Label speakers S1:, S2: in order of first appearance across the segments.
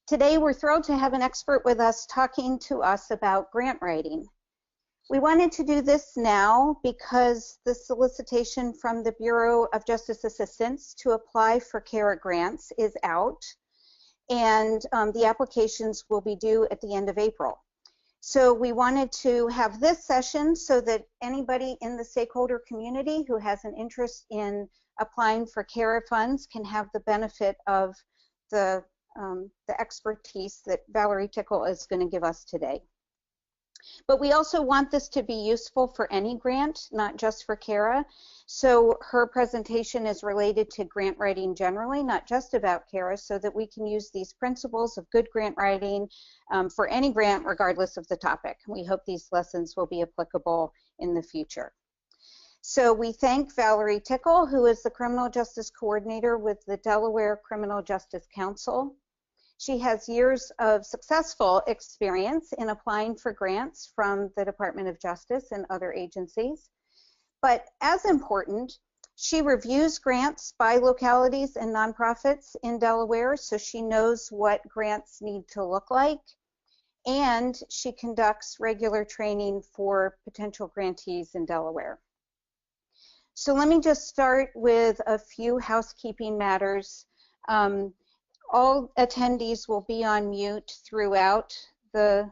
S1: Today we're thrilled to have an expert with us talking to us about grant writing. We wanted to do this now because the solicitation from the Bureau of Justice Assistance to apply for CARA grants is out, and the applications will be due at the end of April. So we wanted to have this session so that anybody in the stakeholder community who has an interest in applying for CARA funds can have the benefit of the expertise that Valerie Tickle is going to give us today. But we also want this to be useful for any grant, not just for CARA. So her presentation is related to grant writing generally, not just about CARA, so that we can use these principles of good grant writing for any grant, regardless of the topic. We hope these lessons will be applicable in the future. So we thank Valerie Tickle, who is the Criminal Justice Coordinator with the Delaware Criminal Justice Council. She has years of successful experience in applying for grants from the Department of Justice and other agencies. But as important, she reviews grants by localities and nonprofits in Delaware, so she knows what grants need to look like. And she conducts regular training for potential grantees in Delaware. So let me just start with a few housekeeping matters. All attendees will be on mute throughout the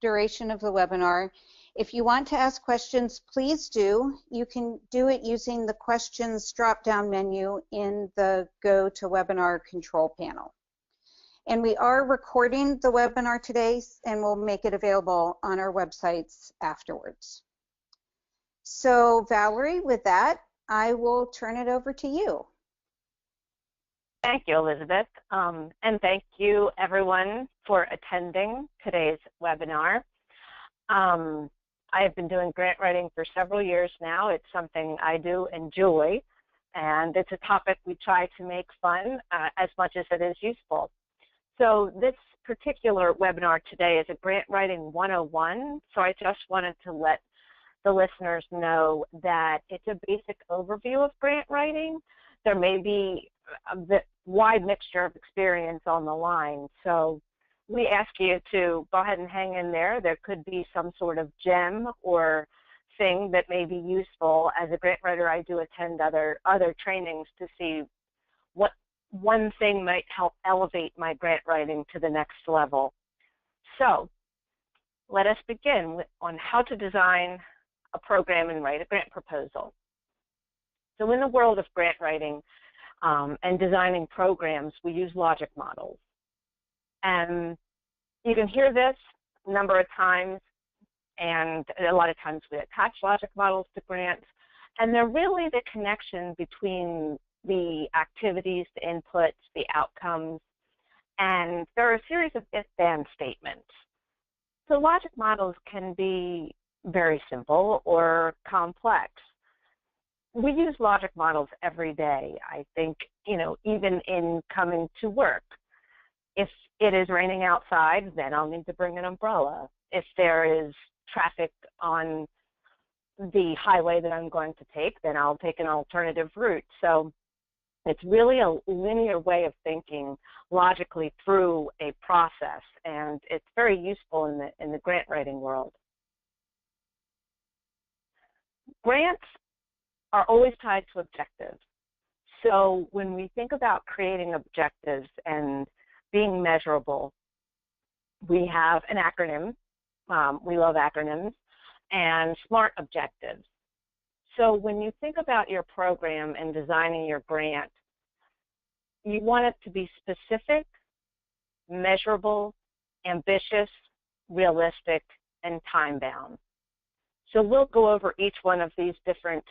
S1: duration of the webinar. If you want to ask questions, please do. You can do it using the questions drop-down menu in the Go to Webinar control panel. And we are recording the webinar today, and we'll make it available on our websites afterwards. So Valerie, with that, I will turn it over to you.
S2: Thank you, Elizabeth, and thank you, everyone, for attending today's webinar. I have been doing grant writing for several years now. It's something I do enjoy, and it's a topic we try to make fun as much as it is useful. So this particular webinar today is a Grant Writing 101, so I just wanted to let the listeners know that it's a basic overview of grant writing. There may be a wide mixture of experience on the line, so we ask you to go ahead and hang in there. There could be some sort of gem or thing that may be useful. As a grant writer, I do attend other trainings to see what one thing might help elevate my grant writing to the next level. So let us begin on how to design a program and write a grant proposal. So in the world of grant writing and designing programs, we use logic models. And you can hear this a number of times, and a lot of times we attach logic models to grants, and they're really the connection between the activities, the inputs, the outcomes, and there are a series of if-then statements. So logic models can be very simple or complex. We use logic models every day. I think, even in coming to work. If it is raining outside, then I'll need to bring an umbrella. If there is traffic on the highway that I'm going to take, then I'll take an alternative route. So it's really a linear way of thinking logically through a process, and it's very useful in the grant writing world. Grants are always tied to objectives. So when we think about creating objectives and being measurable, we have an acronym. We love acronyms, and SMART objectives. So when you think about your program and designing your grant, you want it to be specific, measurable, ambitious, realistic, and time-bound. So we'll go over each one of these different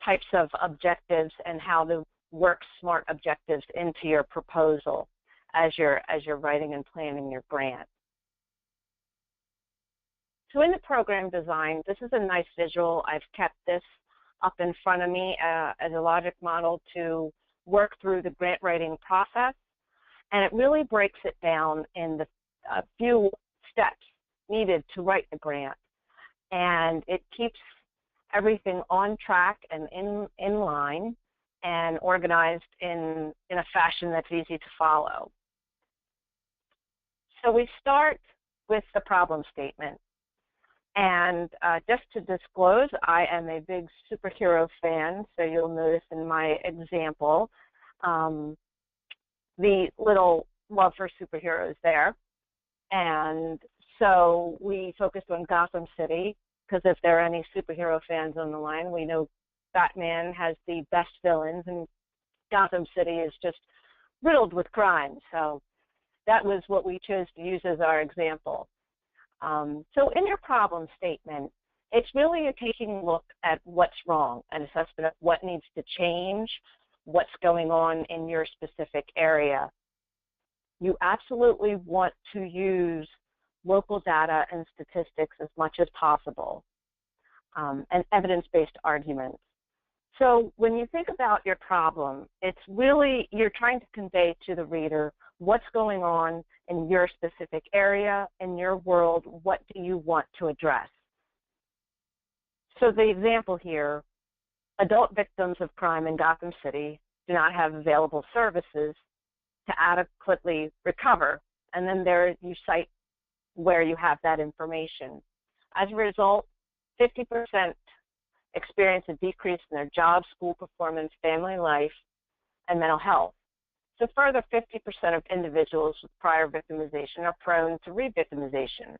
S2: types of objectives and how to work SMART objectives into your proposal as you're writing and planning your grant. So in the program design, this is a nice visual. I've kept this up in front of me as a logic model to work through the grant writing process, and it really breaks it down in the few steps needed to write the grant, and it keeps everything on track and in line and organized in a fashion that's easy to follow. So we start with the problem statement. And just to disclose, I am a big superhero fan, so you'll notice in my example the little love for superheroes there. And so we focused on Gotham City, because if there are any superhero fans on the line, we know Batman has the best villains, and Gotham City is just riddled with crime. So that was what we chose to use as our example. So in your problem statement, it's really taking a look at what's wrong, an assessment of what needs to change, what's going on in your specific area. You absolutely want to use local data and statistics as much as possible, and evidence-based arguments. So when you think about your problem, it's really, you're trying to convey to the reader what's going on in your specific area, in your world, what do you want to address? So the example here, adult victims of crime in Gotham City do not have available services to adequately recover. And then there you cite where you have that information. As a result, 50% experience a decrease in their job, school performance, family life, and mental health. So further, 50% of individuals with prior victimization are prone to re-victimization.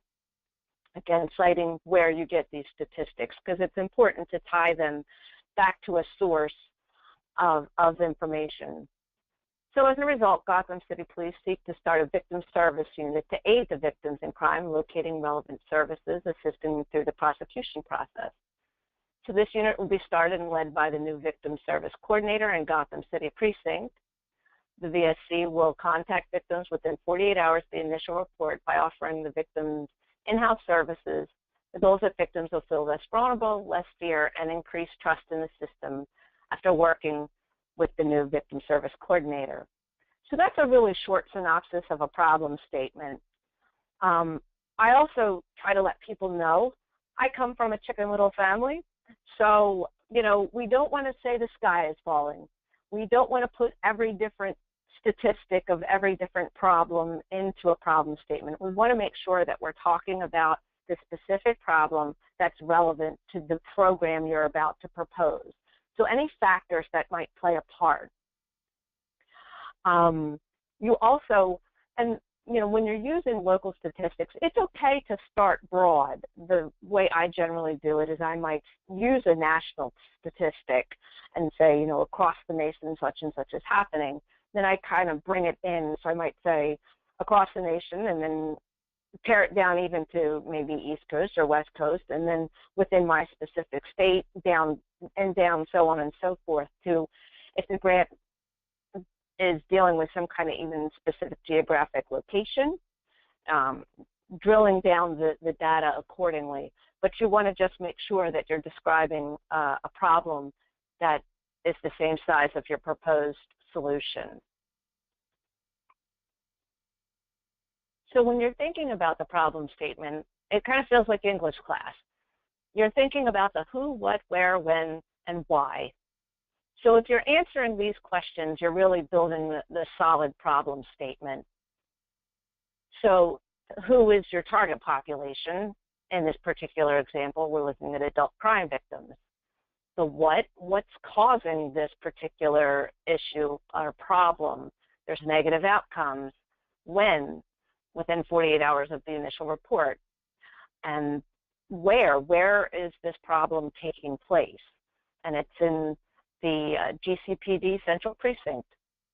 S2: Again, citing where you get these statistics, because it's important to tie them back to a source of information. So as a result, Gotham City Police seek to start a victim service unit to aid the victims in crime, locating relevant services, assisting them through the prosecution process. So this unit will be started and led by the new victim service coordinator in Gotham City Precinct. The VSC will contact victims within 48 hours of the initial report by offering the victims in-house services. The goal is that victims will feel less vulnerable, less fear, and increase trust in the system after working with the new victim service coordinator. So that's a really short synopsis of a problem statement. I also try to let people know I come from a Chicken Little family, so we don't want to say the sky is falling. We don't want to put every different statistic of every different problem into a problem statement. We want to make sure that we're talking about the specific problem that's relevant to the program you're about to propose. So any factors that might play a part. You also, when you're using local statistics, it's okay to start broad. The way I generally do it is I might use a national statistic and say, across the nation such and such is happening. Then I kind of bring it in. So I might say across the nation, and then pare it down even to maybe East Coast or West Coast, and then within my specific state, down, so on and so forth, to if the grant is dealing with some kind of even specific geographic location, drilling down the data accordingly. But you want to just make sure that you're describing a problem that is the same size of your proposed solution. So when you're thinking about the problem statement, it kind of feels like English class. You're thinking about the who, what, where, when, and why. So if you're answering these questions, you're really building the solid problem statement. So who is your target population? In this particular example, we're looking at adult crime victims. The what's causing this particular issue or problem? There's negative outcomes. When? Within 48 hours of the initial report. And where is this problem taking place? And it's in the GCPD Central Precinct.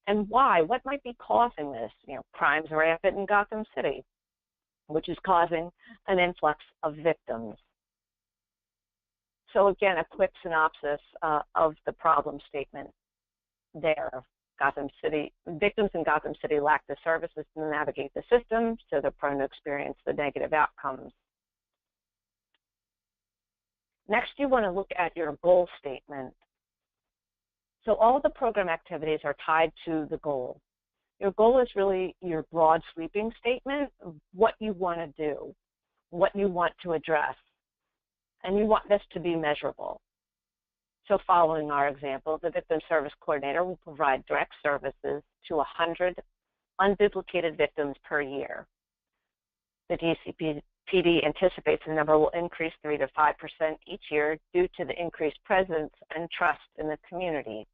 S2: And why? What might be causing this? Crime's rampant in Gotham City, which is causing an influx of victims. So again, a quick synopsis of the problem statement there. Gotham City, victims in Gotham City lack the services to navigate the system, so they're prone to experience the negative outcomes. Next, you want to look at your goal statement. So all the program activities are tied to the goal. Your goal is really your broad sweeping statement of what you want to do, what you want to address, and you want this to be measurable. So following our example, the Victim Service Coordinator will provide direct services to 100 unduplicated victims per year. The GCPD anticipates the number will increase 3 to 5% each year due to the increased presence and trust in the community.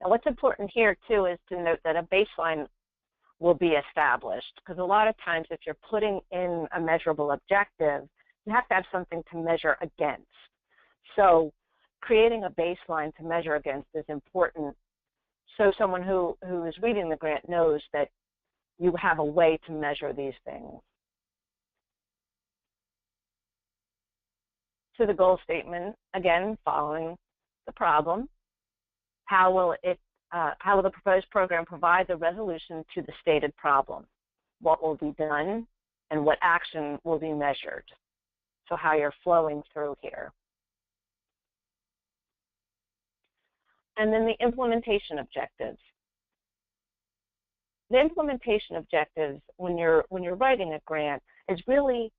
S2: Now, what's important here, too, is to note that a baseline will be established, because a lot of times if you're putting in a measurable objective, you have to have something to measure against. So creating a baseline to measure against is important, so someone who is reading the grant knows that you have a way to measure these things. To the goal statement, again, following the problem, how will the proposed program provide the resolution to the stated problem? What will be done, and what action will be measured? So how you're flowing through here. And then the implementation objectives. The implementation objectives, when you're writing a grant, is really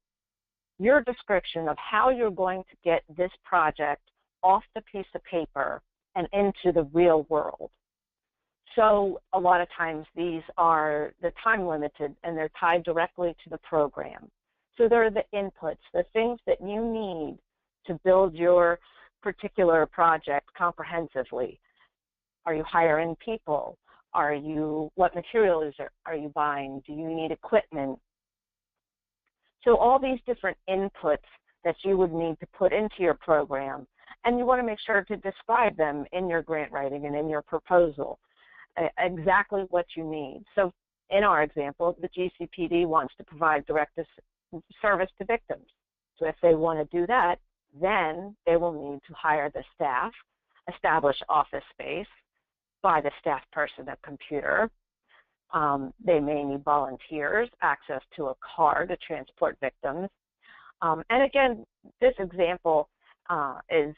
S2: your description of how you're going to get this project off the piece of paper and into the real world. So a lot of times these are the time limited and they're tied directly to the program. So they're the inputs, the things that you need to build your particular project comprehensively. Are you hiring people? What materials are you buying? Do you need equipment? So all these different inputs that you would need to put into your program, and you want to make sure to describe them in your grant writing and in your proposal, exactly what you need. So in our example, the GCPD wants to provide direct service to victims. So if they want to do that, then they will need to hire the staff, establish office space, buy the staff person a computer. They may need volunteers, access to a car to transport victims. And again, this example is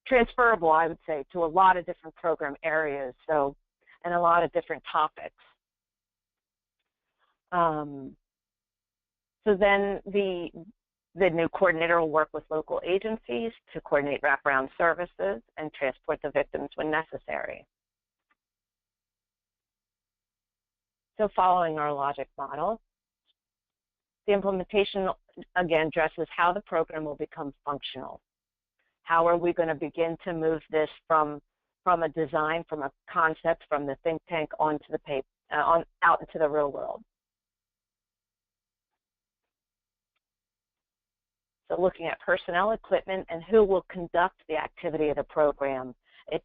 S2: transferable, I would say, to a lot of different program areas, and a lot of different topics. So then the new coordinator will work with local agencies to coordinate wraparound services and transport the victims when necessary. So following our logic model, the implementation, again, addresses how the program will become functional. How are we going to begin to move this from a design, from a concept, from the think tank onto the out into the real world? So looking at personnel, equipment, and who will conduct the activity of the program. It's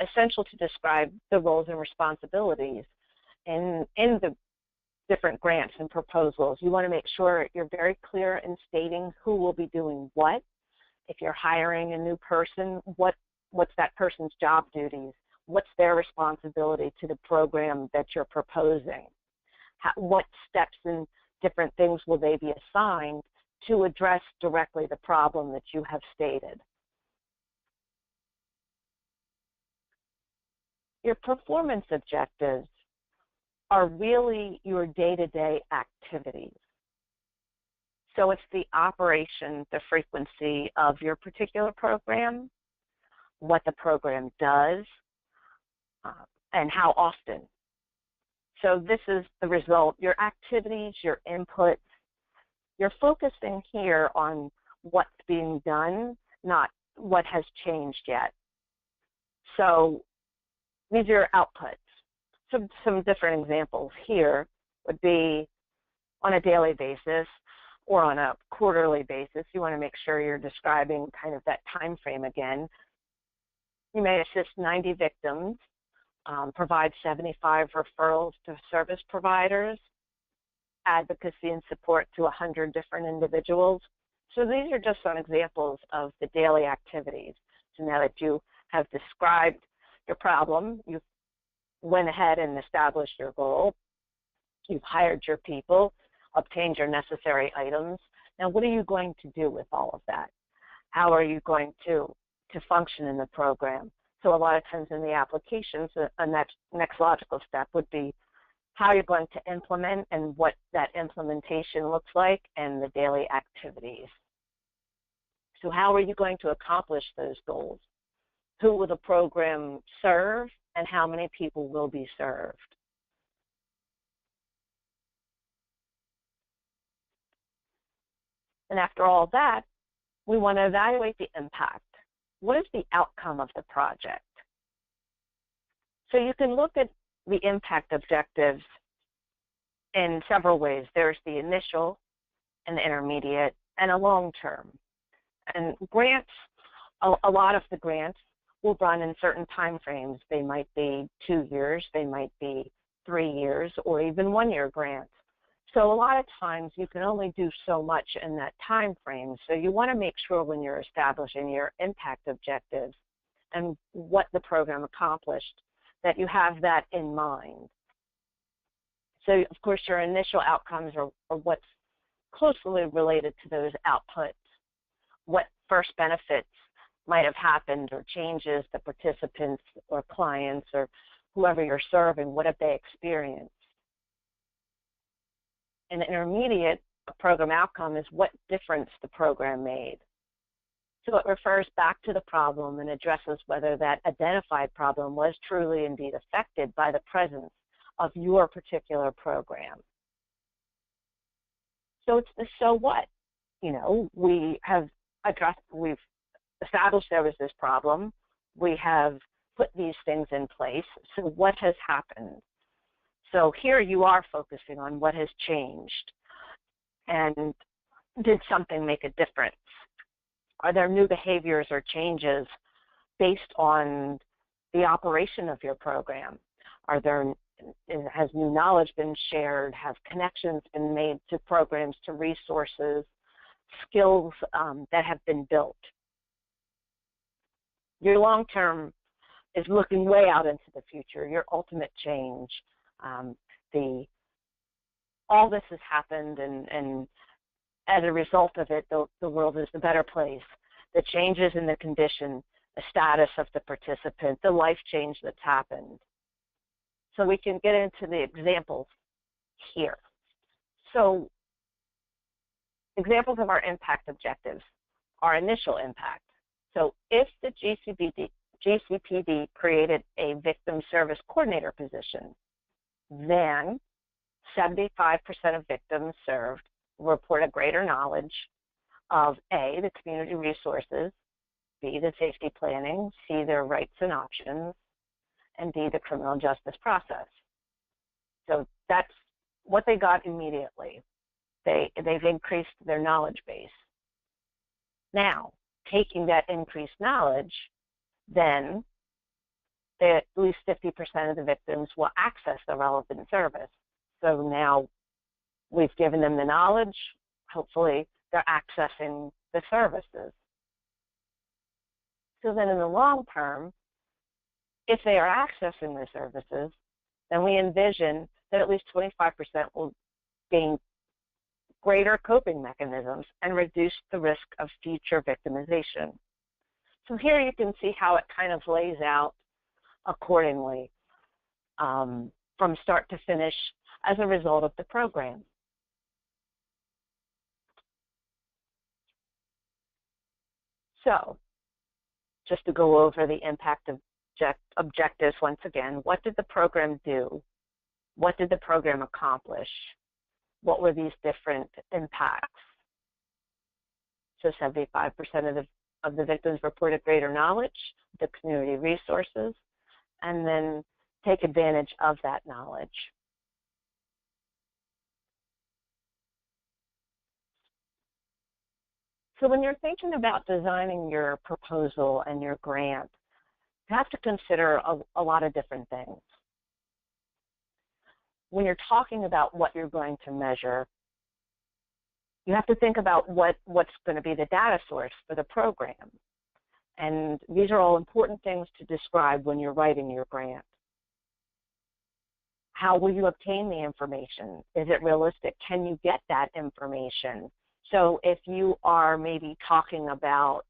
S2: essential to describe the roles and responsibilities in the different grants and proposals. You want to make sure you're very clear in stating who will be doing what. If you're hiring a new person, what's that person's job duties? What's their responsibility to the program that you're proposing? What steps and different things will they be assigned to address directly the problem that you have stated? Your performance objectives are really your day-to-day activities. So it's the operation, the frequency of your particular program, what the program does, and how often. So this is the result, your activities, your inputs. You're focusing here on what's being done, not what has changed yet. So these are your outputs. Some different examples here would be on a daily basis or on a quarterly basis. You want to make sure you're describing kind of that time frame again. You may assist 90 victims, provide 75 referrals to service providers, advocacy and support to 100 different individuals. So these are just some examples of the daily activities. So now that you have described your problem, you've went ahead and established your goal, you've hired your people, obtained your necessary items. Now, what are you going to do with all of that? How are you going to function in the program? So a lot of times in the applications, a next logical step would be how you're going to implement and what that implementation looks like and the daily activities. So how are you going to accomplish those goals? Who will the program serve and how many people will be served? And after all that, we want to evaluate the impact. What is the outcome of the project? So you can look at the impact objectives in several ways. There's the initial, an intermediate, and a long-term. And grants, a lot of the grants will run in certain time frames. They might be 2 years, they might be 3 years, or even 1-year grants. So a lot of times you can only do so much in that time frame. So you want to make sure when you're establishing your impact objectives and what the program accomplished, that you have that in mind. So of course your initial outcomes are what's closely related to those outputs. What first benefits might have happened or changes the participants or clients or whoever you're serving, what have they experienced? An intermediate program outcome is what difference the program made. So it refers back to the problem and addresses whether that identified problem was truly indeed affected by the presence of your particular program. So it's the so what. You know, we've established there was this problem. We have put these things in place. So what has happened? So here you are focusing on what has changed. And did something make a difference? Are there new behaviors or changes based on the operation of your program? Has new knowledge been shared? Have connections been made to programs, to resources, skills that have been built? Your long-term is looking way out into the future, your ultimate change. All this has happened, and as a result of it, the world is a better place. The changes in the condition, the status of the participant, the life change that's happened. So we can get into the examples here. So examples of our impact objectives, our initial impact. So if the GCPD created a victim service coordinator position, then 75% of victims served report a greater knowledge of A, the community resources, B, the safety planning, C, their rights and options, and D, the criminal justice process. So that's what they got immediately. They've increased their knowledge base. Now, taking that increased knowledge, then at least 50% of the victims will access the relevant service. So now we've given them the knowledge, hopefully they're accessing the services. So then in the long term, if they are accessing the services, then we envision that at least 25% will gain greater coping mechanisms and reduce the risk of future victimization. So here you can see how it kind of lays out accordingly from start to finish as a result of the program. So just to go over the impact objectives once again, what did the program do? What did the program accomplish? What were these different impacts? So 75% of the victims reported greater knowledge, the community resources, and then take advantage of that knowledge. So when you're thinking about designing your proposal and your grant, you have to consider a lot of different things. When you're talking about what you're going to measure, you have to think about what's going to be the data source for the program. And these are all important things to describe when you're writing your grant. How will you obtain the information? Is it realistic? Can you get that information? So if you are maybe talking about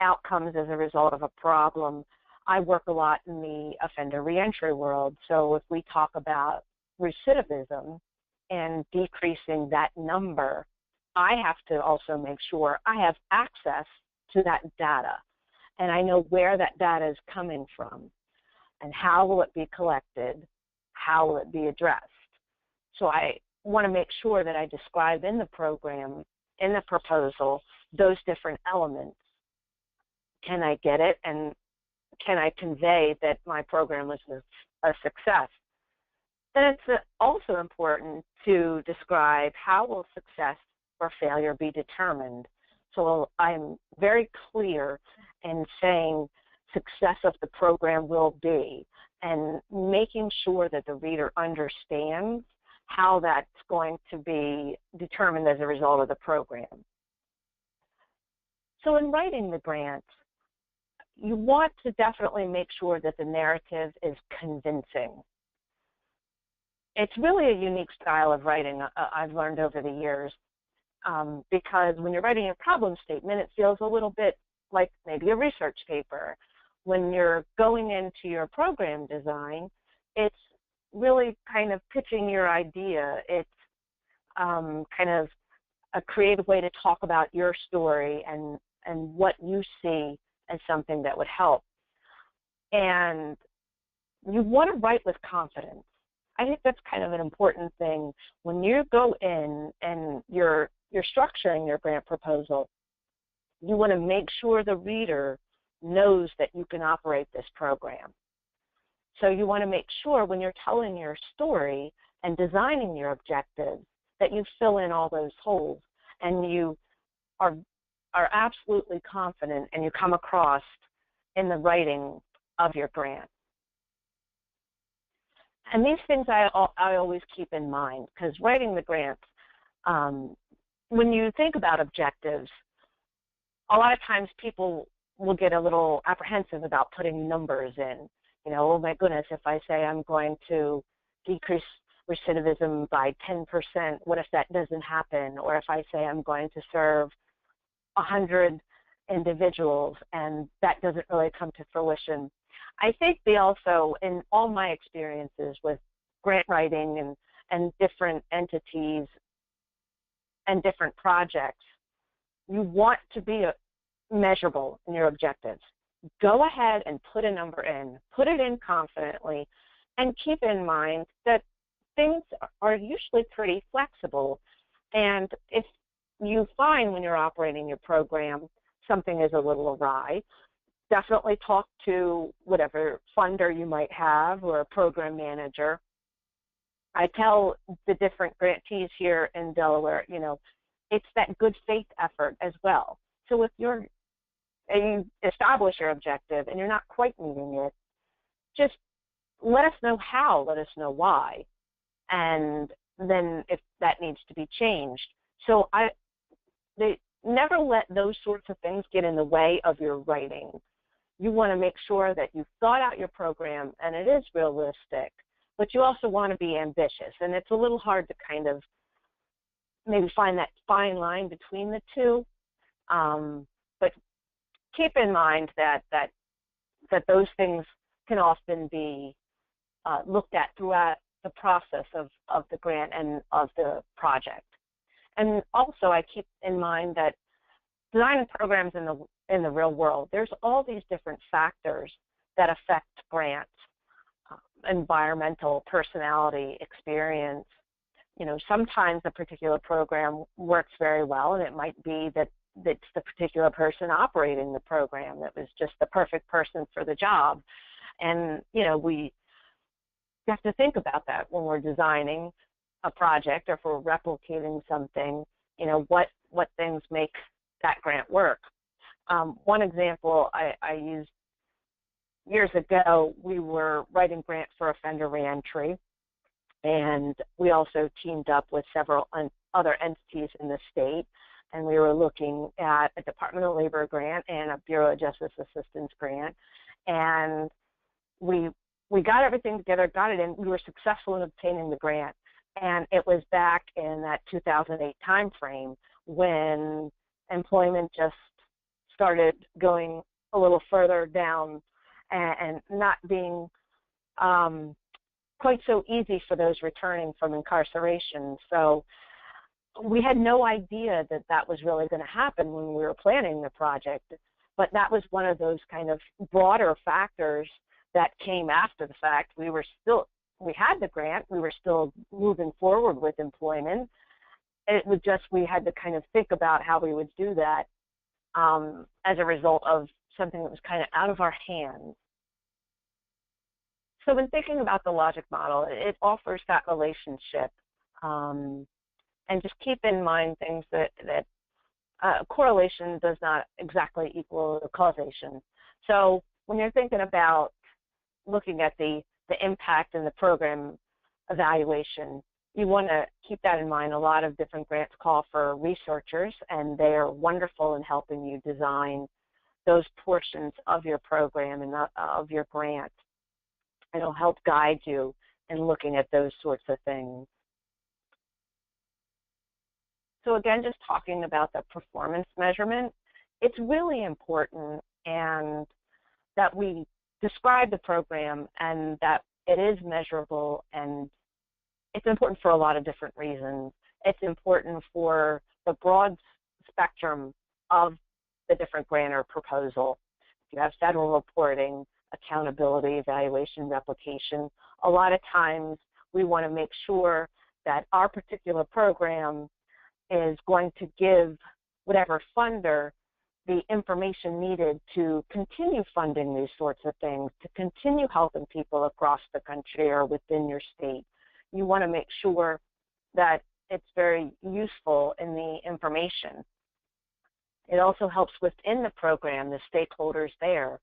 S2: outcomes as a result of a problem, I work a lot in the offender reentry world. So if we talk about recidivism and decreasing that number, I have to also make sure I have access to that data and I know where that data is coming from and how will it be collected, how will it be addressed. So I want to make sure that I describe in the program in the proposal those different elements. Can I get it, and can I convey that my program was a success? Then it's also important to describe how will success or failure be determined. So I'm very clear in saying success of the program will be, and making sure that the reader understands how that's going to be determined as a result of the program. So in writing the grant, you want to definitely make sure that the narrative is convincing. It's really a unique style of writing I've learned over the years, because when you're writing a problem statement, it feels a little bit like maybe a research paper. When you're going into your program design, it's really kind of pitching your idea. It's kind of a creative way to talk about your story and what you see as something that would help. And you want to write with confidence. I think that's kind of an important thing. When you go in and you're structuring your grant proposal, you want to make sure the reader knows that you can operate this program. So you want to make sure when you're telling your story and designing your objectives that you fill in all those holes and you are absolutely confident and you come across in the writing of your grant. And these things I always keep in mind, because writing the grant, when you think about objectives, a lot of times people will get a little apprehensive about putting numbers in. You know, oh my goodness, if I say I'm going to decrease recidivism by 10%, what if that doesn't happen? Or if I say I'm going to serve 100 individuals and that doesn't really come to fruition. I think they also, in all my experiences with grant writing and different entities and different projects, you want to be measurable in your objectives. Go ahead and put a number in, put it in confidently, and keep in mind that things are usually pretty flexible. And if you find when you're operating your program something is a little awry, definitely talk to whatever funder you might have or a program manager. I tell the different grantees here in Delaware, you know, it's that good faith effort as well. So if you establish your objective and you're not quite meeting it, just let us know how, let us know why, and then if that needs to be changed. So they never let those sorts of things get in the way of your writing. You want to make sure that you've thought out your program and it is realistic, but you also want to be ambitious. And it's a little hard to kind of maybe find that fine line between the two. But keep in mind that those things can often be looked at throughout the process of the grant and of the project. And also I keep in mind that designing programs in the real world, there's all these different factors that affect grants, environmental, personality, experience. You know, sometimes a particular program works very well, and it might be that it's the particular person operating the program that was just the perfect person for the job. And, you know, we have to think about that when we're designing a project or if we're replicating something, you know, what things make that grant work. One example I used years ago, we were writing grants for offender reentry, and we also teamed up with several other entities in the state, and we were looking at a Department of Labor grant and a Bureau of Justice Assistance grant, and we got everything together, got it in. We were successful in obtaining the grant, and it was back in that 2008 timeframe when employment just started going a little further down and not being quite so easy for those returning from incarceration. So we had no idea that that was really going to happen when we were planning the project, but that was one of those kind of broader factors that came after the fact. We had the grant, we were still moving forward with employment, it would just, we had to kind of think about how we would do that as a result of something that was kind of out of our hands. So when thinking about the logic model, it offers that relationship. And just keep in mind things that correlation does not exactly equal causation. So when you're thinking about looking at the impact in the program evaluation, you want to keep that in mind. A lot of different grants call for researchers, and they are wonderful in helping you design those portions of your program and of your grant. It'll help guide you in looking at those sorts of things. So again, just talking about the performance measurement, it's really important and that we describe the program and that it is measurable, and it's important for a lot of different reasons. It's important for the broad spectrum of the different grant or proposal. If you have federal reporting, accountability, evaluation, replication, a lot of times we want to make sure that our particular program is going to give whatever funder the information needed to continue funding these sorts of things, to continue helping people across the country or within your state. You want to make sure that it's very useful in the information. It also helps within the program, the stakeholders there.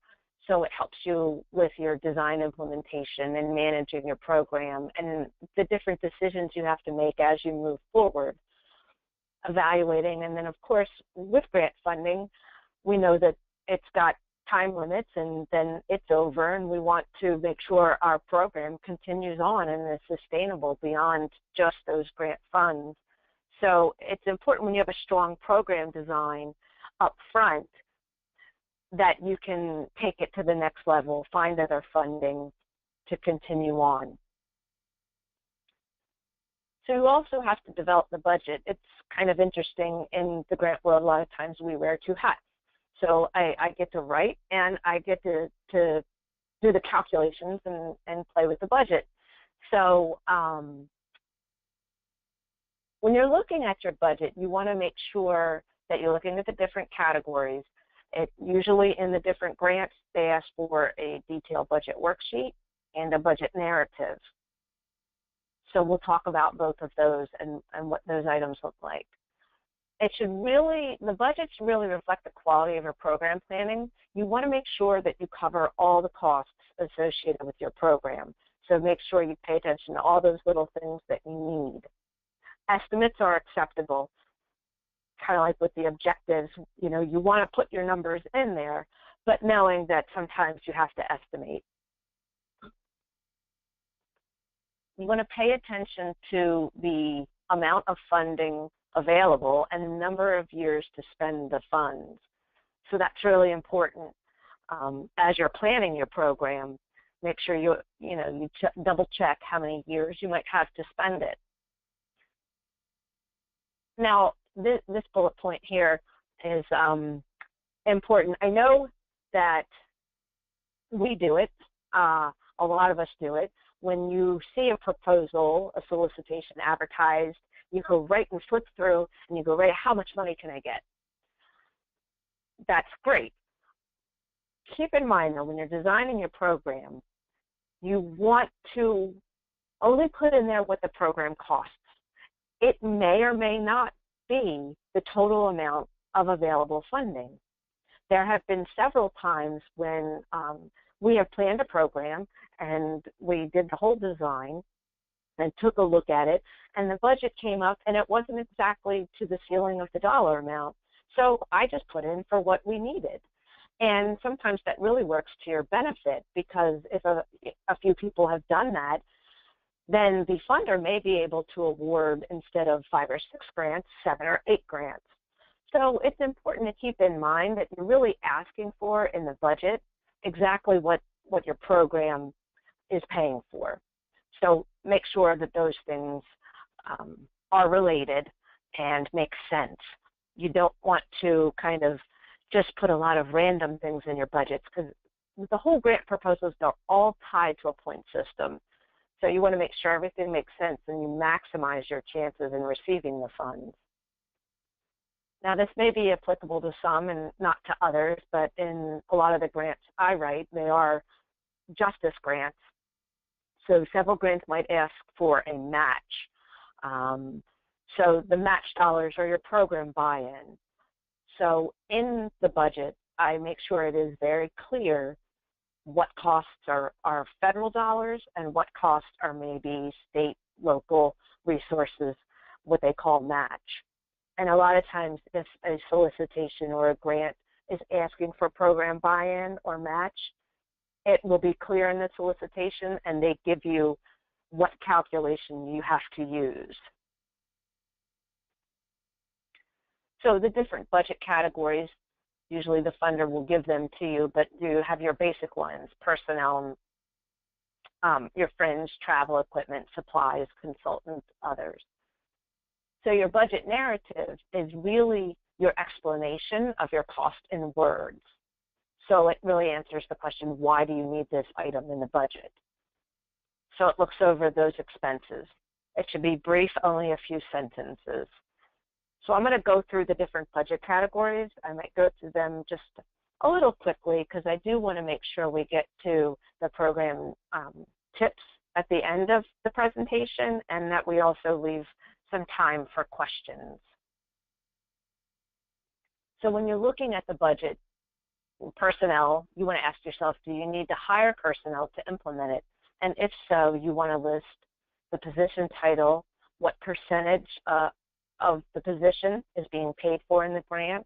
S2: So it helps you with your design implementation and managing your program and the different decisions you have to make as you move forward, evaluating. And then, of course, with grant funding, we know that it's got time limits and then it's over, and we want to make sure our program continues on and is sustainable beyond just those grant funds. So it's important when you have a strong program design up front that you can take it to the next level, find other funding to continue on. So you also have to develop the budget. It's kind of interesting in the grant world, a lot of times we wear two hats. So I get to write and I get to do the calculations and play with the budget. So when you're looking at your budget, you want to make sure that you're looking at the different categories. Usually in the different grants, they ask for a detailed budget worksheet and a budget narrative. So we'll talk about both of those and what those items look like. It should really, the budget should really reflect the quality of your program planning. You want to make sure that you cover all the costs associated with your program. So make sure you pay attention to all those little things that you need. Estimates are acceptable. Kind of like with the objectives, you know, you want to put your numbers in there, but knowing that sometimes you have to estimate. You want to pay attention to the amount of funding available and the number of years to spend the funds. So that's really important. As you're planning your program, make sure you double check how many years you might have to spend it. Now, this bullet point here is important. I know that we do it, a lot of us do it. When you see a proposal, a solicitation advertised, you go right and flip through and you go, right, how much money can I get? That's great. Keep in mind though, when you're designing your program, you want to only put in there what the program costs. It may or may not be the total amount of available funding. There have been several times when we have planned a program and we did the whole design and took a look at it, and the budget came up and it wasn't exactly to the ceiling of the dollar amount. So I just put in for what we needed. And sometimes that really works to your benefit, because if a few people have done that, then the funder may be able to award, instead of 5 or 6 grants, 7 or 8 grants. So it's important to keep in mind that you're really asking for in the budget exactly what your program is paying for. So make sure that those things are related and make sense. You don't want to kind of just put a lot of random things in your budgets, because the whole grant proposals are all tied to a point system. So you want to make sure everything makes sense and you maximize your chances in receiving the funds. Now, this may be applicable to some and not to others, but in a lot of the grants I write, they are justice grants. So several grants might ask for a match. So the match dollars are your program buy-in. So in the budget, I make sure it is very clear what costs are federal dollars and what costs are maybe state, local resources, what they call match. And a lot of times if a solicitation or a grant is asking for program buy-in or match, it will be clear in the solicitation and they give you what calculation you have to use. So the different budget categories, usually the funder will give them to you, but you have your basic ones: personnel, your fringe, travel, equipment, supplies, consultants, others. So your budget narrative is really your explanation of your cost in words. So it really answers the question, why do you need this item in the budget? So it looks over those expenses. It should be brief, only a few sentences. So I'm going to go through the different budget categories. I might go through them just a little quickly because I do want to make sure we get to the program tips at the end of the presentation and that we also leave some time for questions. So when you're looking at the budget, personnel, you want to ask yourself, do you need to hire personnel to implement it? And if so, you want to list the position title, what percentage of the position is being paid for in the grant.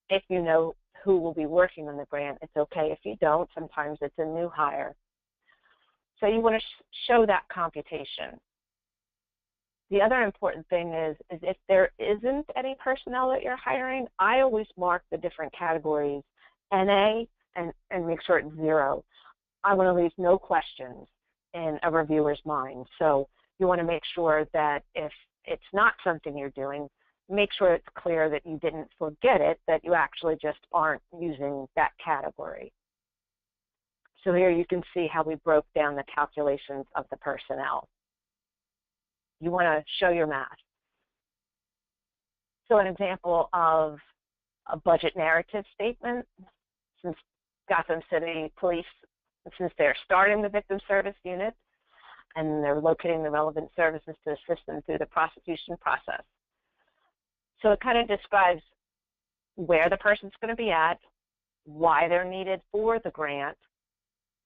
S2: If you know who will be working on the grant, it's okay. If you don't, sometimes it's a new hire. So you want to show that computation. The other important thing is if there isn't any personnel that you're hiring, I always mark the different categories NA and make sure it's 0. I want to leave no questions in a reviewer's mind. So you want to make sure that if it's not something you're doing, make sure it's clear that you didn't forget it, that you actually just aren't using that category. So here you can see how we broke down the calculations of the personnel. You want to show your math. So an example of a budget narrative statement, since Gotham City Police, since they're starting the victim service unit and they're locating the relevant services to assist them through the prosecution process. So it kind of describes where the person's going to be at, why they're needed for the grant,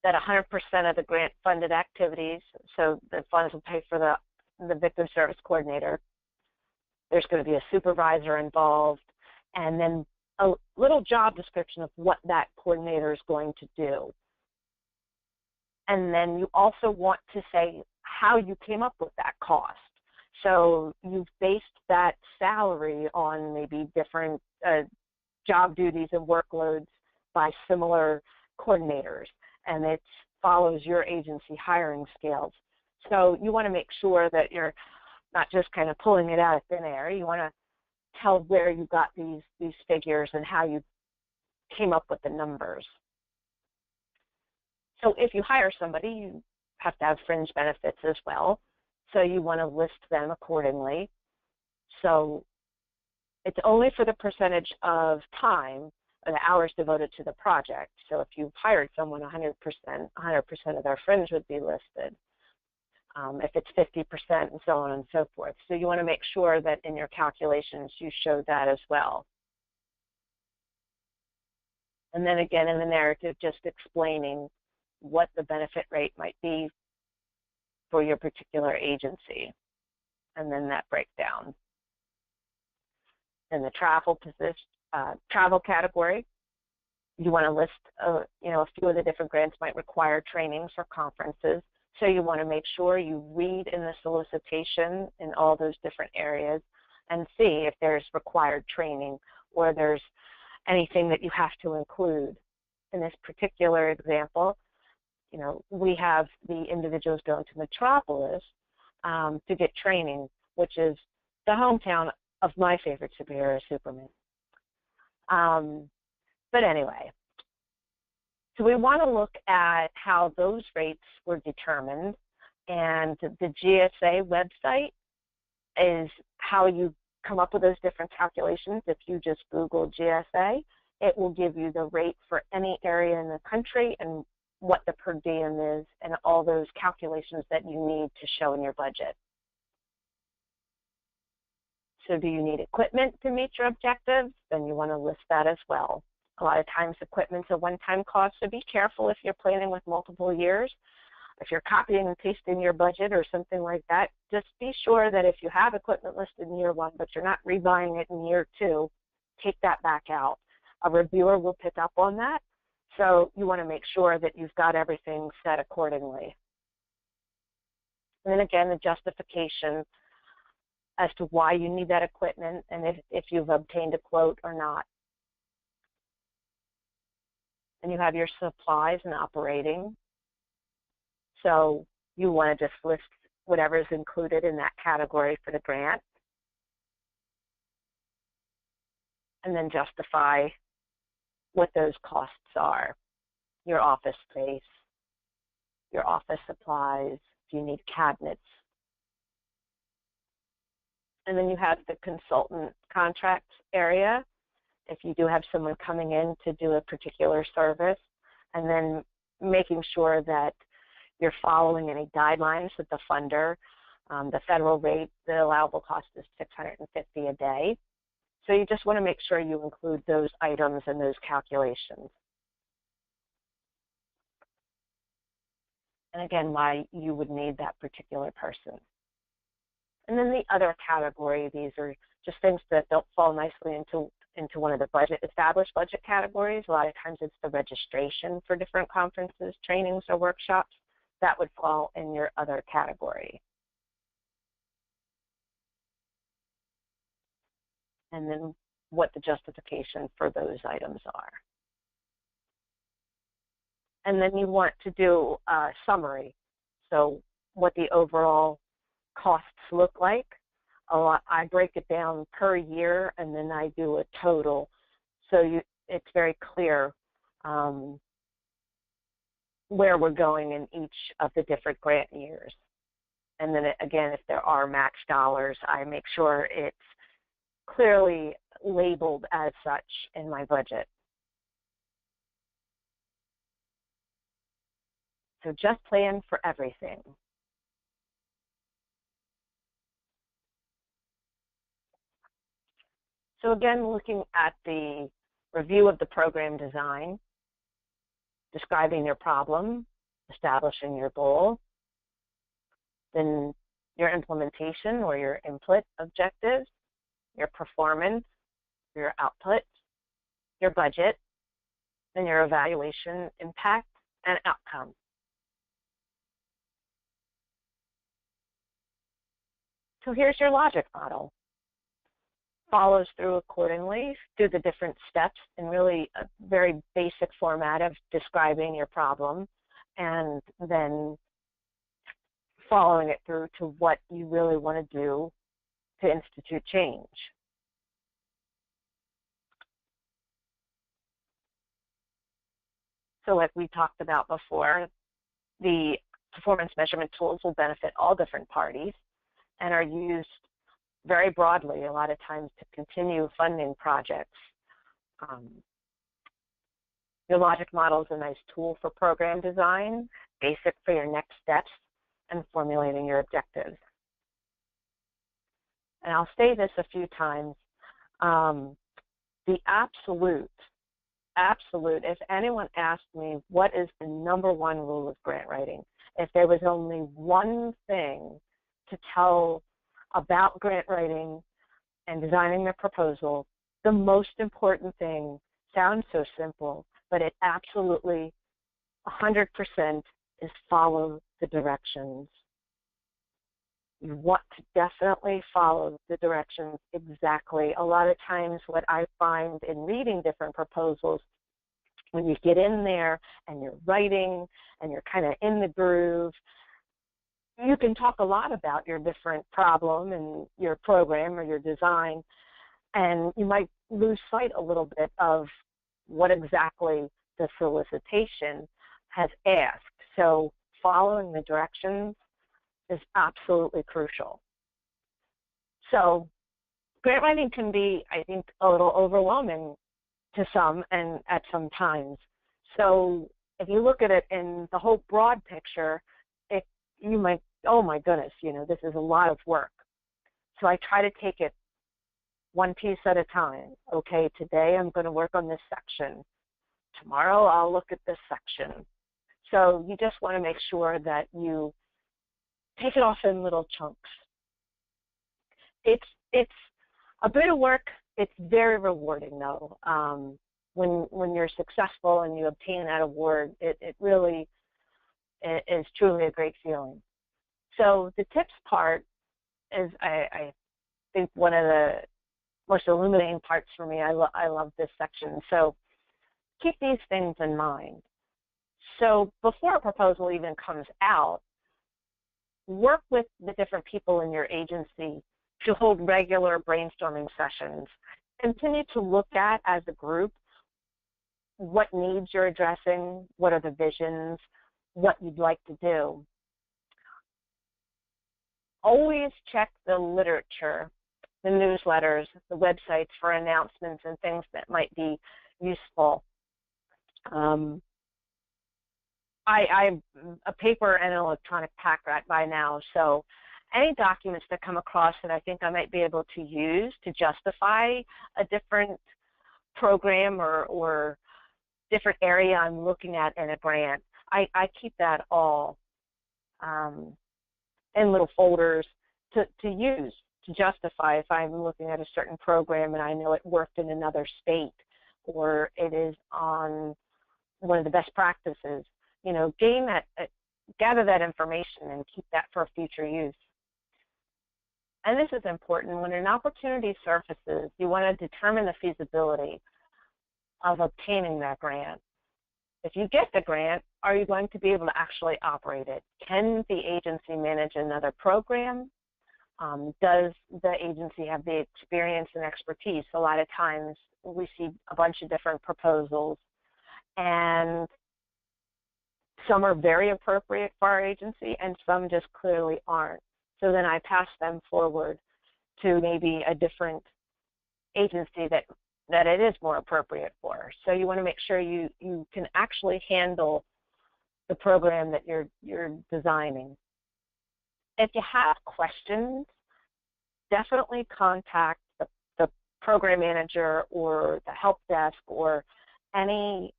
S2: that 100% of the grant funded activities, so the funds will pay for the victim service coordinator. There's going to be a supervisor involved, and then a little job description of what that coordinator is going to do. And then you also want to say how you came up with that cost. So you've based that salary on maybe different job duties and workloads by similar coordinators, and it follows your agency hiring scales. So you want to make sure that you're not just kind of pulling it out of thin air. You want to tell where you got these figures and how you came up with the numbers. So if you hire somebody, you have to have fringe benefits as well. So you want to list them accordingly. So it's only for the percentage of time or the hours devoted to the project. So if you've hired someone 100%, 100% of their fringe would be listed. If it's 50% and so on and so forth. So you want to make sure that in your calculations you show that as well. And then again in the narrative, just explaining what the benefit rate might be for your particular agency, and then that breakdown. In the travel category, you want to list a few of the different grants might require trainings or conferences. So you want to make sure you read in the solicitation in all those different areas and see if there's required training or there's anything that you have to include. In this particular example, we have the individuals going to Metropolis to get training, which is the hometown of my favorite superhero, Superman. But anyway, so we want to look at how those rates were determined And the GSA website is how you come up with those different calculations. If you just Google GSA, it will give you the rate for any area in the country and what the per diem is and all those calculations that you need to show in your budget. So do you need equipment to meet your objectives? Then you want to list that as well. A lot of times equipment's a one-time cost, so be careful if you're planning with multiple years. If you're copying and pasting your budget or something like that, just be sure that if you have equipment listed in year one, but you're not rebuying it in year two, take that back out. A reviewer will pick up on that, so you want to make sure that you've got everything set accordingly. And then again, the justification as to why you need that equipment and if you've obtained a quote or not. And you have your supplies and operating. So you want to just list whatever is included in that category for the grant. And then justify what those costs are. Your office space, your office supplies, if you need cabinets. And then you have the consultant contract area, if you do have someone coming in to do a particular service, and then making sure that you're following any guidelines with the funder. The federal rate, the allowable cost is $650 a day. So you just want to make sure you include those items and those calculations. And again, why you would need that particular person. And then the other category, these are just things that don't fall nicely into one of the established budget categories. A lot of times it's the registration for different conferences, trainings, or workshops. That would fall in your other category. And then what the justification for those items are. And then you want to do a summary. So what the overall costs look like. I break it down per year, and then I do a total. So it's very clear where we're going in each of the different grant years. And then again, if there are match dollars, I make sure it's clearly labeled as such in my budget. So just plan for everything. So again, looking at the review of the program design, describing your problem, establishing your goal, then your implementation or your input objectives, your performance, your output, your budget, and your evaluation, impact, and outcome. So here's your logic model. Follows through accordingly, do the different steps in really a very basic format of describing your problem, and then following it through to what you really want to do to institute change. So like we talked about before, the performance measurement tools will benefit all different parties and are used very broadly a lot of times to continue funding projects. Your logic model is a nice tool for program design, basic for your next steps, and formulating your objectives. And I'll say this a few times, the absolute, if anyone asked me what is the #1 rule of grant writing, if there was only one thing to tell about grant writing and designing the proposal, the most important thing sounds so simple, but it absolutely 100% is follow the directions. You want to definitely follow the directions exactly. A lot of times what I find in reading different proposals, when you get in there and you're writing and you're kind of in the groove, you can talk a lot about your different problem and your program or your design, and you might lose sight a little bit of what exactly the solicitation has asked. So following the directions is absolutely crucial. So grant writing can be, I think, a little overwhelming to some and at some times. So if you look at it in the whole broad picture, you might, oh my goodness, this is a lot of work. So I try to take it one piece at a time. Okay, today I'm going to work on this section. Tomorrow I'll look at this section. So you just want to make sure that you take it off in little chunks. It's a bit of work. It's very rewarding, though. When you're successful and you obtain that award, it really is truly a great feeling. So the tips part is, I think, one of the most illuminating parts for me. I love this section. So keep these things in mind. So before a proposal even comes out, work with the different people in your agency to hold regular brainstorming sessions. Continue to look at, as a group, what needs you're addressing, what are the visions, what you'd like to do. Always check the literature, the newsletters, the websites for announcements and things that might be useful. I'm a paper and an electronic pack rat by now, so any documents that come across that I think I might be able to use to justify a different program or different area I'm looking at in a grant, I keep that all in little folders to use, to justify if I'm looking at a certain program and I know it worked in another state or it is on one of the best practices. Gather that information and keep that for future use. And this is important. When an opportunity surfaces, you want to determine the feasibility of obtaining that grant. If you get the grant, are you going to be able to actually operate it? Can the agency manage another program? Does the agency have the experience and expertise? A lot of times we see a bunch of different proposals, and some are very appropriate for our agency and some just clearly aren't. So then I pass them forward to maybe a different agency that it is more appropriate for. So you want to make sure you can actually handle the program that you're designing. If you have questions, definitely contact the program manager or the help desk or any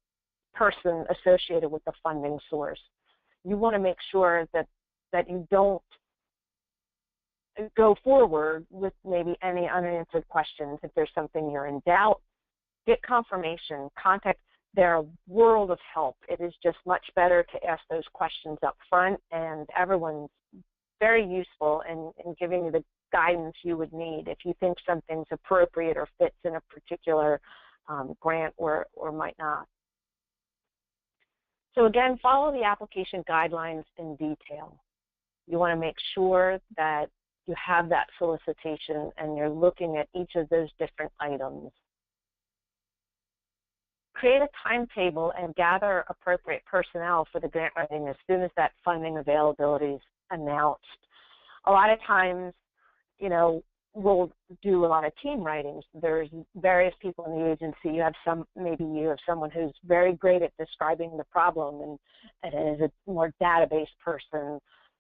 S2: person associated with the funding source. You want to make sure that you don't go forward with maybe any unanswered questions. If there's something you're in doubt, get confirmation, contact. They're a world of help. It is just much better to ask those questions up front, and everyone's very useful in giving you the guidance you would need if you think something's appropriate or fits in a particular grant or might not. So again, follow the application guidelines in detail. You want to make sure that you have that solicitation and you're looking at each of those different items. Create a timetable and gather appropriate personnel for the grant writing as soon as that funding availability is announced. A lot of times, we'll do a lot of team writings. There's various people in the agency. Maybe you have someone who's very great at describing the problem and is a more database person,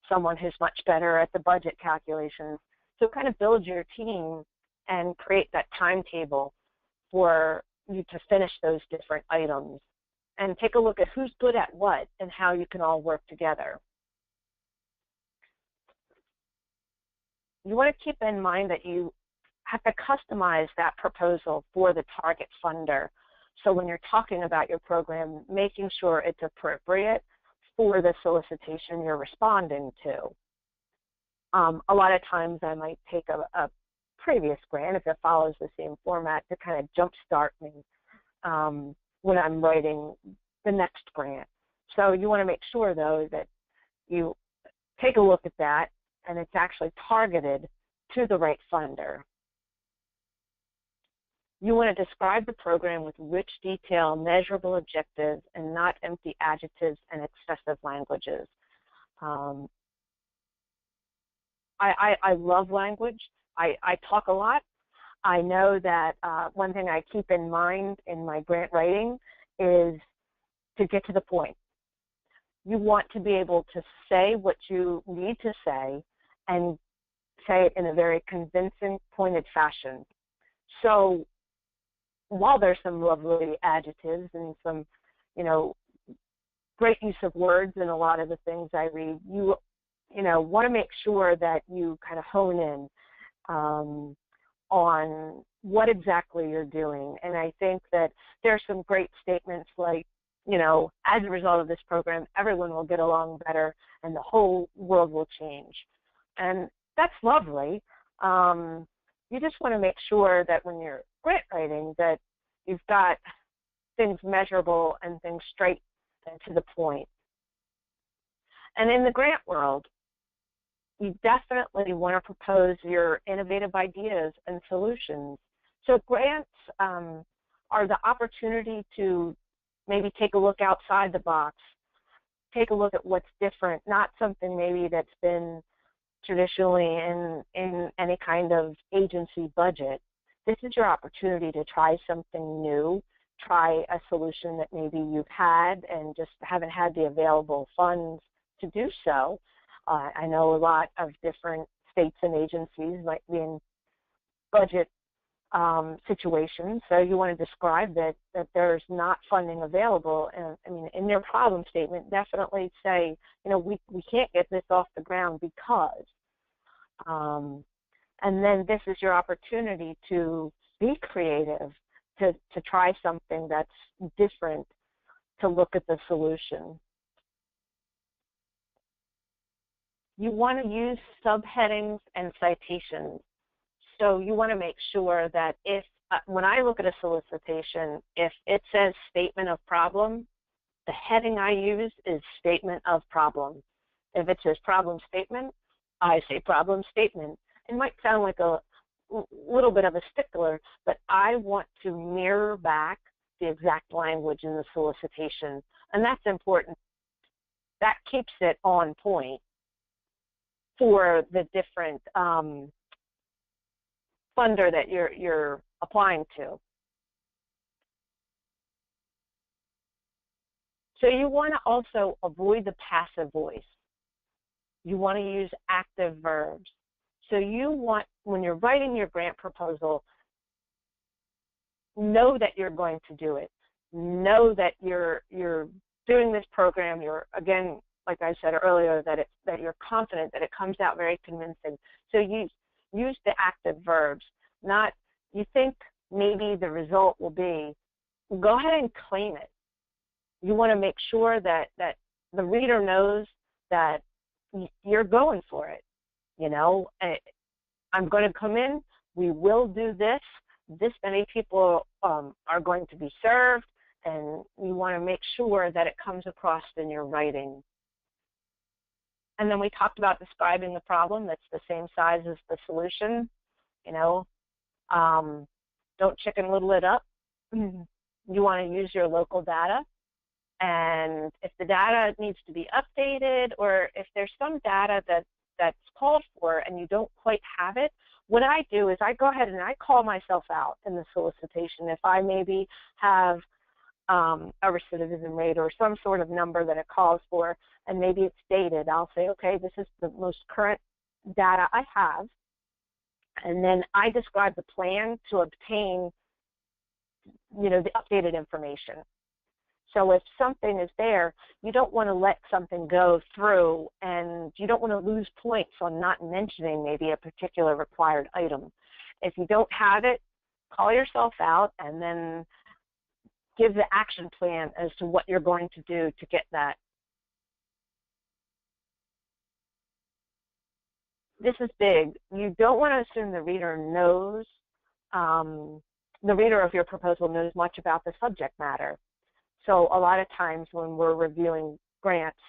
S2: someone who's much better at the budget calculations. So kind of build your team and create that timetable for you to finish those different items and take a look at who's good at what and how you can all work together. You want to keep in mind that you have to customize that proposal for the target funder. So when you're talking about your program, making sure it's appropriate for the solicitation you're responding to. A lot of times I might take a previous grant, if it follows the same format, to kind of jumpstart me when I'm writing the next grant. So you want to make sure, though, that you take a look at that and it's actually targeted to the right funder. You want to describe the program with rich detail, measurable objectives, and not empty adjectives and excessive languages. I love language. I talk a lot. I know that one thing I keep in mind in my grant writing is to get to the point. You want to be able to say what you need to say and say it in a very convincing, pointed fashion. So while there's some lovely adjectives and some, great use of words in a lot of the things I read, you want to make sure that you kind of hone in on what exactly you're doing. And I think that there's some great statements like, as a result of this program, everyone will get along better and the whole world will change. And that's lovely. You just want to make sure that when you're grant writing that you've got things measurable and things straight and to the point. And in the grant world, you definitely want to propose your innovative ideas and solutions. So grants are the opportunity to maybe take a look outside the box, take a look at what's different, not something maybe that's been traditionally in any kind of agency budget. This is your opportunity to try something new, try a solution that maybe you've had and just haven't had the available funds to do so. I know a lot of different states and agencies might be in budget situations, so you want to describe that there's not funding available. And I mean, in your problem statement, definitely say, we can't get this off the ground because. And then this is your opportunity to be creative, to try something that's different, to look at the solution. You want to use subheadings and citations. So you want to make sure that if, when I look at a solicitation, if it says statement of problem, the heading I use is statement of problem. If it says problem statement, I say problem statement. It might sound like a little bit of a stickler, but I want to mirror back the exact language in the solicitation, and that's important. That keeps it on point for the different funder that you're applying to. So you want to also avoid the passive voice. You want to use active verbs. So you want, when you're writing your grant proposal, know that you're going to do it. Know that you're doing this program. You're, again, like I said earlier, that you're confident that it comes out very convincing. So use the active verbs. Not, you think maybe the result will be, go ahead and claim it. You want to make sure that the reader knows that you're going for it. I'm going to come in, we will do this many people are going to be served, and you want to make sure that it comes across in your writing. And then we talked about describing the problem that's the same size as the solution. Don't Chicken Little it up. You want to use your local data. And if the data needs to be updated, or if there's some data that's called for and you don't quite have it, what I do is I go ahead and I call myself out in the solicitation. If I maybe have a recidivism rate or some sort of number that it calls for, and maybe it's dated, I'll say, okay, this is the most current data I have. And then I describe the plan to obtain, the updated information. So if something is there, you don't want to let something go through, and you don't want to lose points on not mentioning maybe a particular required item. If you don't have it, call yourself out and then give the action plan as to what you're going to do to get that. This is big. You don't want to assume the reader knows, the reader of your proposal knows much about the subject matter. So a lot of times when we're reviewing grants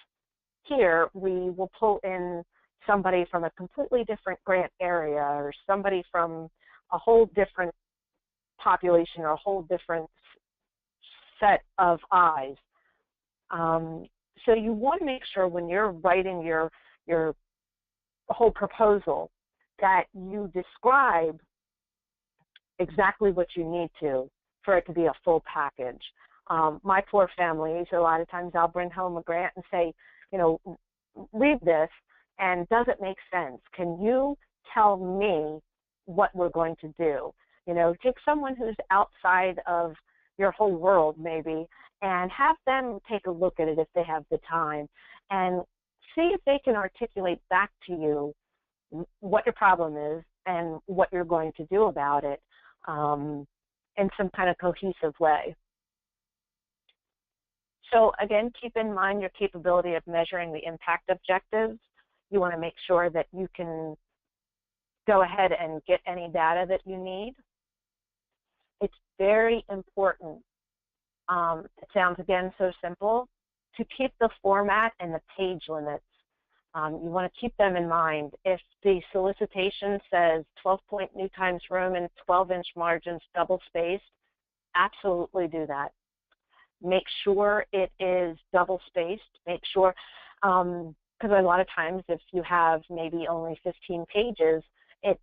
S2: here, we will pull in somebody from a completely different grant area, or somebody from a whole different population, or a whole different set of eyes. So you want to make sure when you're writing your whole proposal, that you describe exactly what you need to for it to be a full package. My poor families, a lot of times I'll bring home a grant and say, you know, read this, and does it make sense? Can you tell me what we're going to do? You know, take someone who's outside of your whole world maybe and have them take a look at it if they have the time, and see if they can articulate back to you what your problem is and what you're going to do about it in some kind of cohesive way. So again, keep in mind your capability of measuring the impact objectives. You want to make sure that you can go ahead and get any data that you need. It's very important, it sounds again so simple, to keep the format and the page limits. You want to keep them in mind. If the solicitation says 12-point new times room and 12-inch margins double-spaced, absolutely do that. Make sure it is double-spaced. Make sure, because a lot of times if you have maybe only 15 pages, it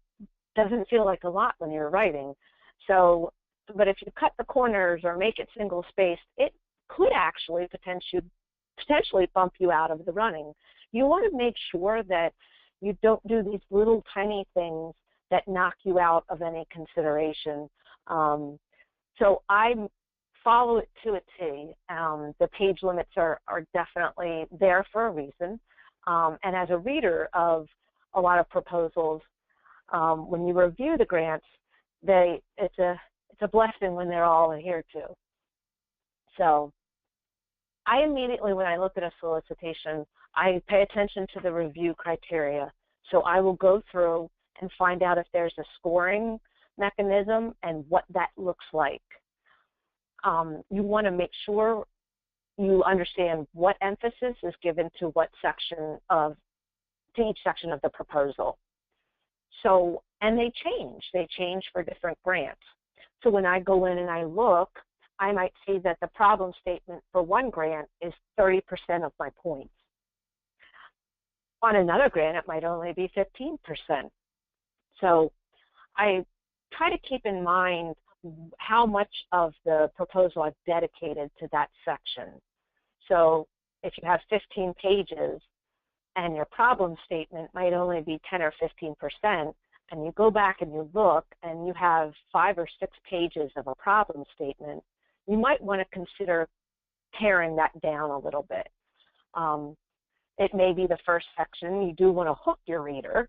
S2: doesn't feel like a lot when you're writing. So, but if you cut the corners or make it single-spaced, it could actually potentially bump you out of the running. You want to make sure that you don't do these little tiny things that knock you out of any consideration. So I follow it to a T. The page limits are definitely there for a reason. And as a reader of a lot of proposals, when you review the grants, it's a blessing when they're all adhered to. So I immediately, when I look at a solicitation, I pay attention to the review criteria. So I will go through and find out if there's a scoring mechanism and what that looks like. You want to make sure you understand what emphasis is given to what section to each section of the proposal. So, and they change for different grants. So when I go in and I look, I might see that the problem statement for one grant is 30% of my points. On another grant, it might only be 15%. So I try to keep in mind how much of the proposal I've dedicated to that section. So if you have 15 pages and your problem statement might only be 10 or 15%, and you go back and you look and you have 5 or 6 pages of a problem statement, you might want to consider paring that down a little bit. It may be the first section. You do want to hook your reader,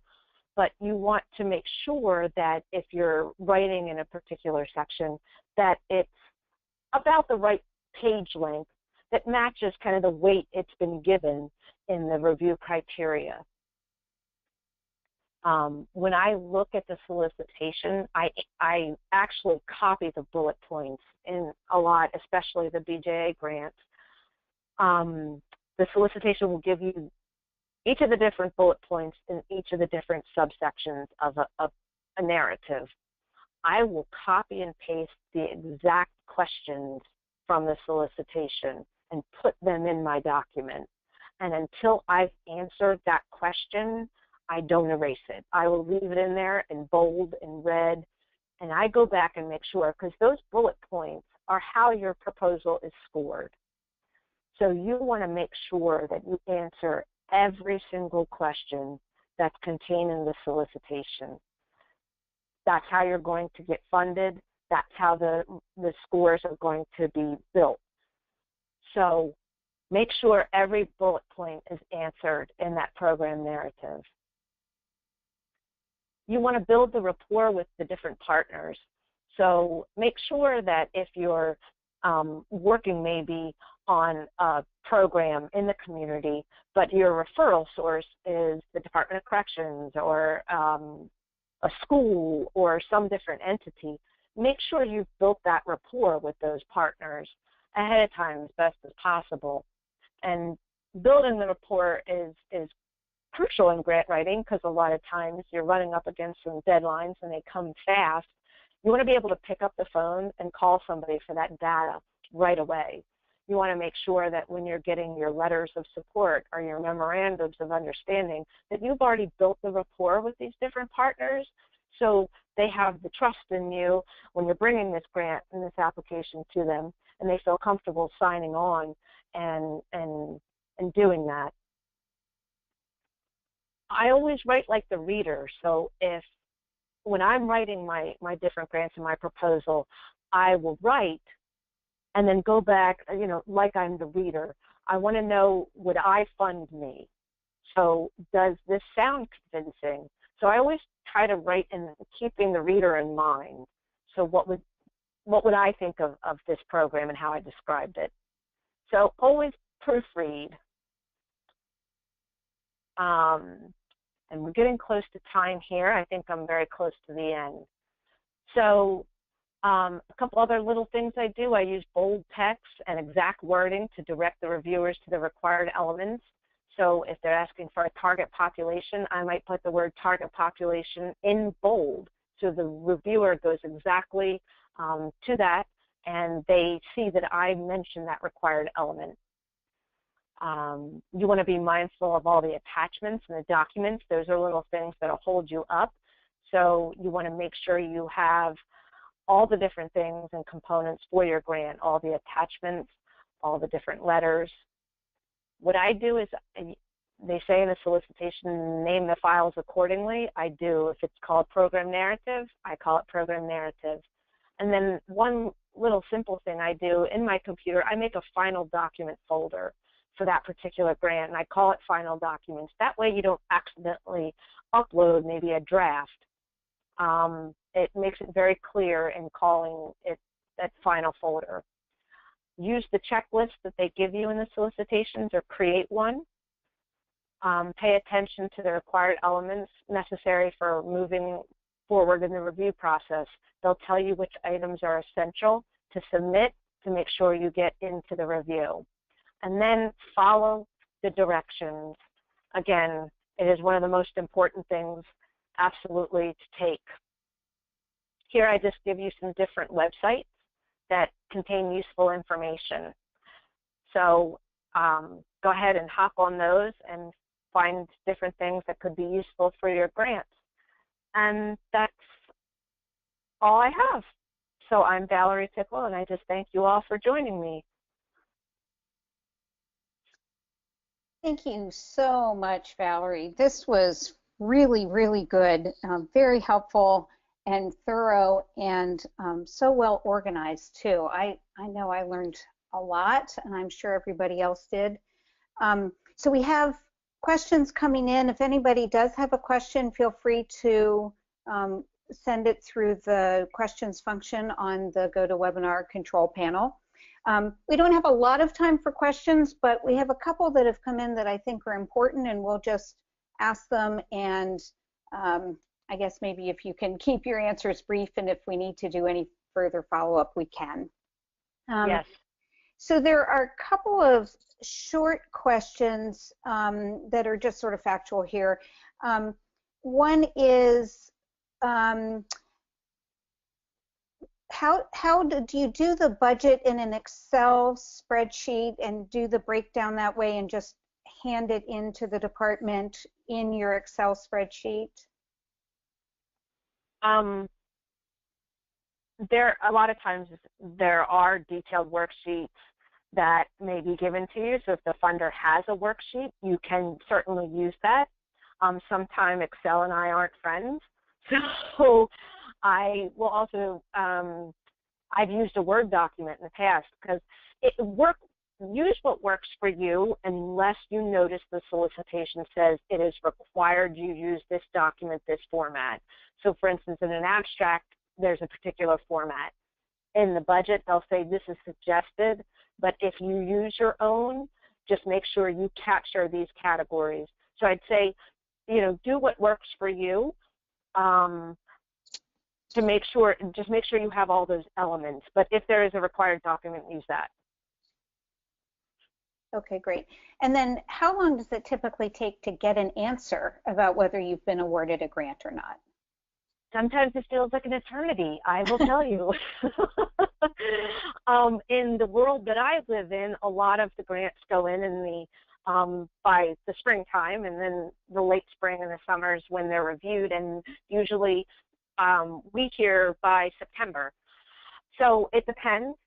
S2: but you want to make sure that if you're writing in a particular section, that it's about the right page length that matches kind of the weight it's been given in the review criteria. When I look at the solicitation, I actually copy the bullet points in a lot, especially the BJA grants. The solicitation will give you each of the different bullet points in each of the different subsections of a narrative. I will copy and paste the exact questions from the solicitation and put them in my document. And until I've answered that question, I don't erase it. I will leave it in there in bold and red, and I go back and make sure, because those bullet points are how your proposal is scored. So you want to make sure that you answer every single question that's contained in the solicitation. That's how you're going to get funded. That's how the scores are going to be built. So make sure every bullet point is answered in that program narrative. You want to build the rapport with the different partners. So make sure that if you're working maybe on a program in the community, but your referral source is the Department of Corrections or a school or some different entity, make sure you've built that rapport with those partners ahead of time as best as possible. And building the rapport is crucial in grant writing, because a lot of times you're running up against some deadlines and they come fast. You want to be able to pick up the phone and call somebody for that data right away. you want to make sure that when you're getting your letters of support or your memorandums of understanding, that you've already built the rapport with these different partners, so they have the trust in you when you're bringing this grant and this application to them, and they feel comfortable signing on and doing that. I always write like the reader, so when I'm writing my different grants and my proposal, I will write and then go back, like I'm the reader. I want to know, would I fund me? So does this sound convincing? So I always try to write in keeping the reader in mind. So what would I think of this program and how I described it? So always proofread. And we're getting close to time here. I think I'm very close to the end. So a couple other little things I do. I use bold text and exact wording to direct the reviewers to the required elements. So if they're asking for a target population, I might put the word target population in bold so the reviewer goes exactly to that, and they see that I mentioned that required element. You want to be mindful of all the attachments and the documents. Those are little things that will hold you up. So you want to make sure you have all the different things and components for your grant, all the attachments, all the different letters. What I do is, they say in the solicitation, name the files accordingly. I do. If it's called program narrative, I call it program narrative. And then one little simple thing I do in my computer, I make a final document folder for that particular grant, and I call it final documents. That way you don't accidentally upload maybe a draft. It makes it very clear in calling it that final folder. Use the checklist that they give you in the solicitations or create one. Pay attention to the required elements necessary for moving forward in the review process. They'll tell you which items are essential to submit to make sure you get into the review. And then follow the directions. Again, it is one of the most important things absolutely to take. Here I just give you some different websites that contain useful information. So go ahead and hop on those and find different things that could be useful for your grants. And that's all I have. So I'm Valerie Tickle, and I just thank you all for joining me.
S1: Thank you so much, Valerie. This was really, really good, very helpful and thorough, and so well organized too. I know I learned a lot, and I'm sure everybody else did. So we have questions coming in. If anybody does have a question, feel free to send it through the questions function on the GoToWebinar control panel. We don't have a lot of time for questions, but we have a couple that have come in that I think are important, and we'll just ask them, and I guess maybe if you can keep your answers brief, and if we need to do any further follow-up, we can.
S2: Yes.
S1: So there are a couple of short questions that are just sort of factual here. One is, how do you do the budget in an Excel spreadsheet and do the breakdown that way and just hand it into the department in your Excel spreadsheet?
S2: A lot of times there are detailed worksheets that may be given to you. So if the funder has a worksheet, you can certainly use that. Sometimes Excel and I aren't friends, so I will also, I've used a Word document in the past because use what works for you unless you notice the solicitation says it is required you use this document, this format. So for instance, in an abstract, there's a particular format. In the budget, they'll say this is suggested, but if you use your own, just make sure you capture these categories. So I'd say, do what works for you. To make sure, just make sure you have all those elements. But if there is a required document, use that.
S1: Okay, great. And then how long does it typically take to get an answer about whether you've been awarded a grant or not?
S2: sometimes it feels like an eternity, I will tell you. In the world that I live in, a lot of the grants go in the by the springtime, and then the late spring and the summers when they're reviewed, and usually we hear by September. So it depends.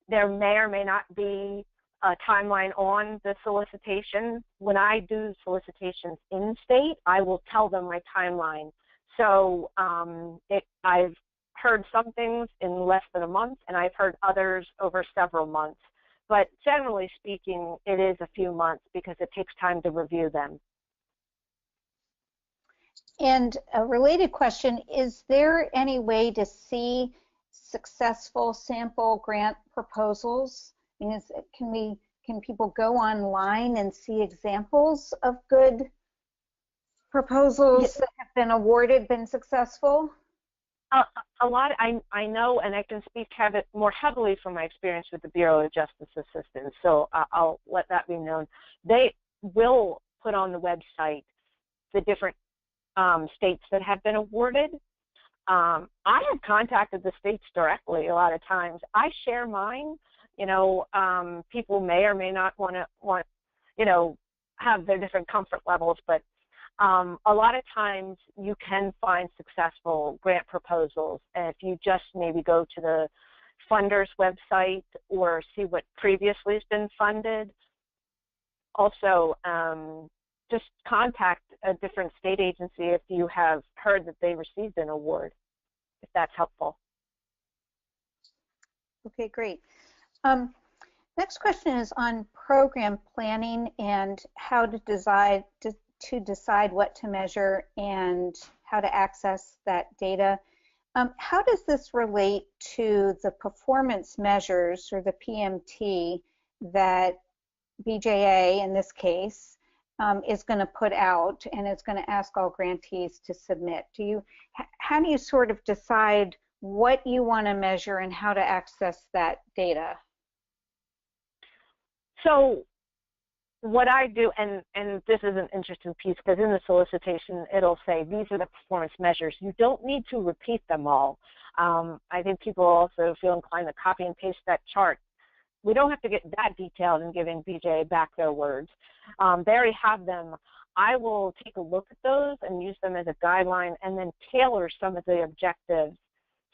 S2: There may or may not be a timeline on the solicitation. When I do solicitations in state, I will tell them my timeline. So I've heard some things in less than a month, and I've heard others over several months. But generally speaking, it is a few months because it takes time to review them.
S1: And a related question, is there any way to see successful sample grant proposals? I mean, can people go online and see examples of good proposals that have been awarded, been successful?
S2: A lot, I know, and I can speak more heavily from my experience with the Bureau of Justice Assistance, so I'll let that be known. They will put on the website the different states that have been awarded. I have contacted the states directly a lot of times. I share mine. You know, people may or may not want, you know, have their different comfort levels, but a lot of times you can find successful grant proposals, and if you just maybe go to the funder's website or see what previously has been funded. Also, just contact a different state agency if you have heard that they received an award, if that's helpful.
S1: Okay, great. Next question is on program planning and how to decide what to measure and how to access that data. How does this relate to the performance measures, or the PMT, that BJA in this case is going to put out and is going to ask all grantees to submit? How do you sort of decide what you want to measure and how to access that data?
S2: So what I do, and this is an interesting piece, because in the solicitation it'll say these are the performance measures. You don't need to repeat them all. I think people also feel inclined to copy and paste that chart. We don't have to get that detailed in giving BJA back their words. They already have them. I will take a look at those and use them as a guideline, and then tailor some of the objectives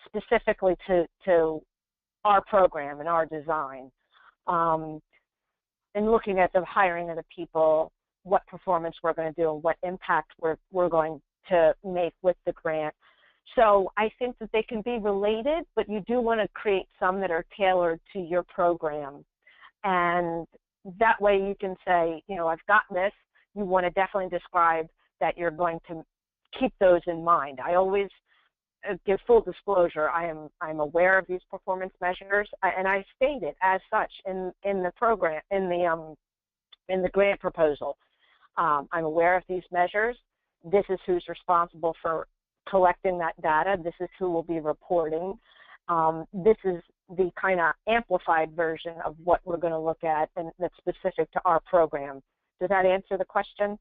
S2: specifically to our program and our design. And looking at the hiring of the people, what performance we're going to do, and what impact we're going to make with the grant. So I think that they can be related, but you do want to create some that are tailored to your program. And that way you can say, you know, I've got this. You want to definitely describe that you're going to keep those in mind. I always give full disclosure. I'm aware of these performance measures, and I state it as such in the program, in the grant proposal. I'm aware of these measures. This is who's responsible for collecting that data. This is who will be reporting. This is the kind of amplified version of what we're going to look at, and that's specific to our program. Does that answer the question?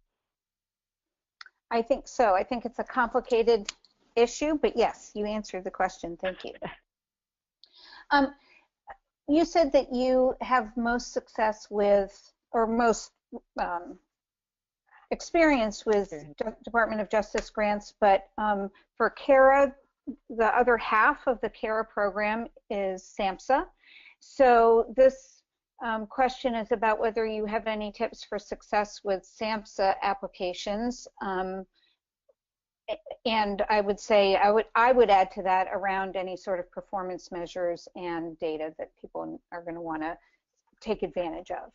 S1: I think so. I think it's a complicated issue, but yes, you answered the question. Thank you. You said that you have most success with, or most experience with Department of Justice grants, but for CARA, the other half of the CARA program is SAMHSA. So this question is about whether you have any tips for success with SAMHSA applications. And I would say I would add to that around any sort of performance measures and data that people are going to want to take advantage of.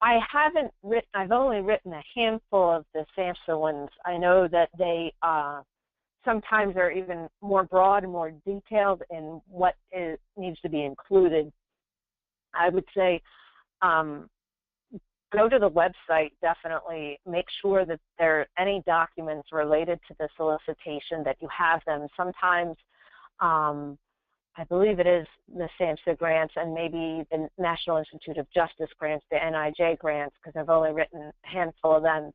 S2: I haven't written. I've only written a handful of the SAMHSA ones. I know that they sometimes are even more broad and more detailed in what needs to be included. I would say go to the website, definitely. Make sure that there are any documents related to the solicitation, that you have them. Sometimes, I believe it is the SAMHSA grants and maybe the National Institute of Justice grants, the NIJ grants, because I've only written a handful of them.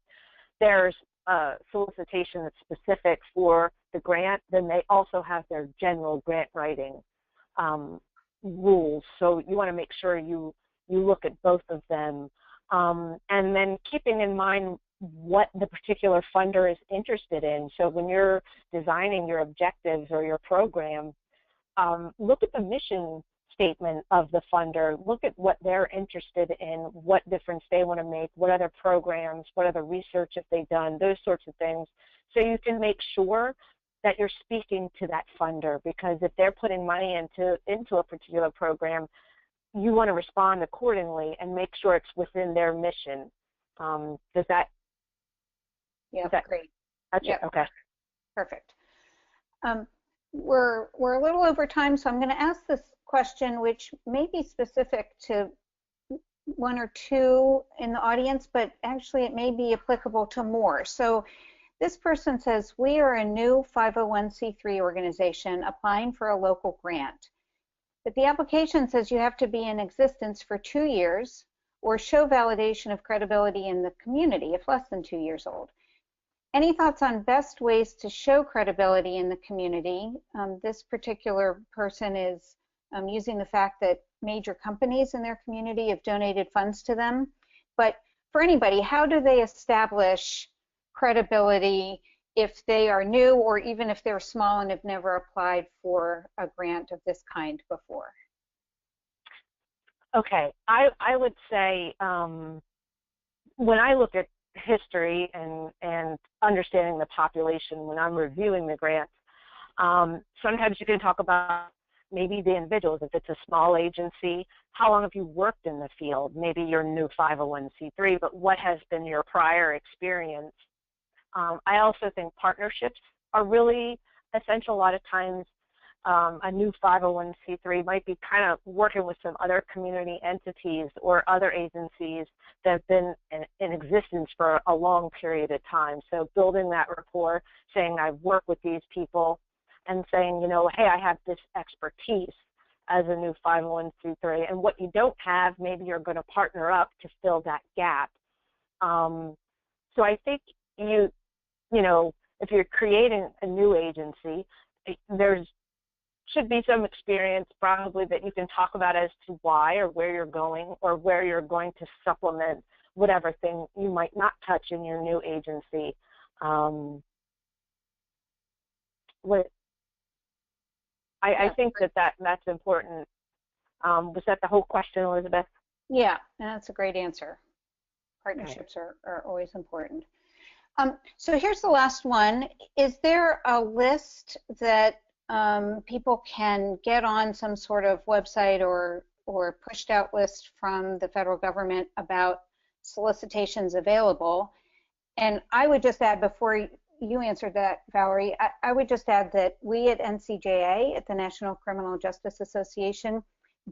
S2: There's a solicitation that's specific for the grant, then they also have their general grant writing rules. So you want to make sure you look at both of them. And then keeping in mind what the particular funder is interested in. So when you're designing your objectives or your program, look at the mission statement of the funder, look at what they're interested in, what difference they want to make, what other programs, what other research have they done, those sorts of things. So you can make sure that you're speaking to that funder, because if they're putting money into a particular program, you want to respond accordingly and make sure it's within their mission. Does that?
S1: Yeah, great.
S2: Yep. Okay.
S1: Perfect. We're a little over time, so I'm going to ask this question, which may be specific to one or two in the audience, but actually it may be applicable to more. So this person says, we are a new 501c3 organization applying for a local grant, but the application says you have to be in existence for 2 years or show validation of credibility in the community if less than 2 years old. Any thoughts on best ways to show credibility in the community? This particular person is using the fact that major companies in their community have donated funds to them. But for anybody, how do they establish credibility if they are new, or even if they're small and have never applied for a grant of this kind before?
S2: Okay, I would say when I look at history and understanding the population when I'm reviewing the grants, sometimes you can talk about maybe the individuals. If it's a small agency, how long have you worked in the field? Maybe you're new 501c3, but what has been your prior experience? I also think partnerships are really essential. A lot of times a new 501c3 might be kind of working with some other community entities or other agencies that have been in existence for a long period of time. So building that rapport, saying I've worked with these people, and saying, you know, hey, I have this expertise as a new 501c3, and what you don't have, maybe you're going to partner up to fill that gap. So I think you know, if you're creating a new agency, there's should be some experience probably that you can talk about as to why or where you're going or where you're going to supplement whatever thing you might not touch in your new agency. I think that's important. Was that the whole question, Elizabeth?
S1: Yeah, that's a great answer. Partnerships are always important. So here's the last one. Is there a list that people can get on some sort of website or pushed out list from the federal government about solicitations available? And I would just add, before you answered that, Valerie, I would just add that we at NCJA, at the National Criminal Justice Association,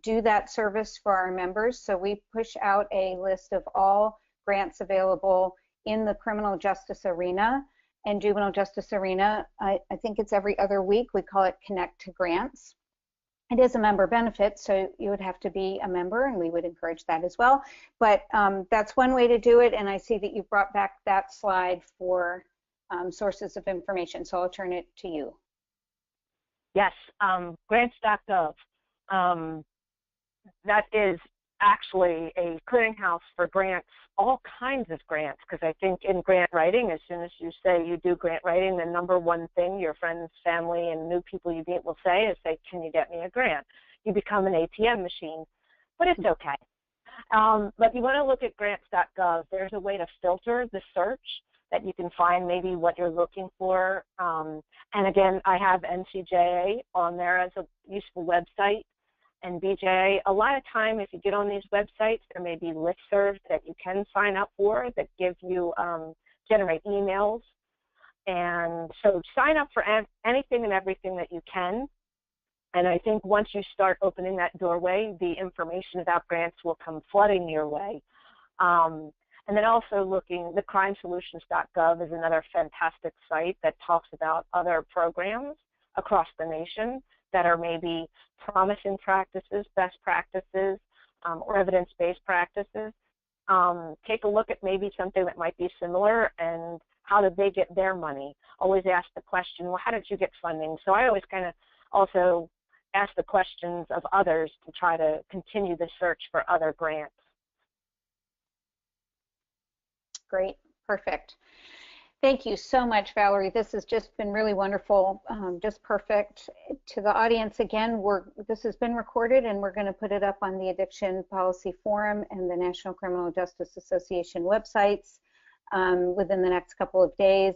S1: do that service for our members. So we push out a list of all grants available in the criminal justice arena and juvenile justice arena. I think it's every other week. We call it Connect to Grants. It is a member benefit, so you would have to be a member, and we would encourage that as well. But that's one way to do it, and I see that you brought back that slide for sources of information, so I'll turn it to you.
S2: Yes, grants.gov. That is actually a clearinghouse for grants, all kinds of grants, because I think in grant writing, as soon as you say you do grant writing, the number one thing your friends, family, and new people you meet will say is, can you get me a grant? You become an ATM machine, but it's okay. But you want to look at grants.gov. There's a way to filter the search that you can find maybe what you're looking for. And again, I have NCJA on there as a useful website. And BJA, a lot of time if you get on these websites, there may be listservs that you can sign up for that give you, generate emails. And so sign up for anything and everything that you can. And I think once you start opening that doorway, the information about grants will come flooding your way. And then also the crimesolutions.gov is another fantastic site that talks about other programs across the nation that are maybe promising practices, best practices, or evidence-based practices. Take a look at maybe something that might be similar and how did they get their money? Always ask the question, well, how did you get funding? So I always kind of also ask the questions of others to try to continue the search for other grants.
S1: Great, perfect. Thank you so much, Valerie. This has just been really wonderful, just perfect. To the audience, again, this has been recorded and we're going to put it up on the Addiction Policy Forum and the National Criminal Justice Association websites within the next couple of days.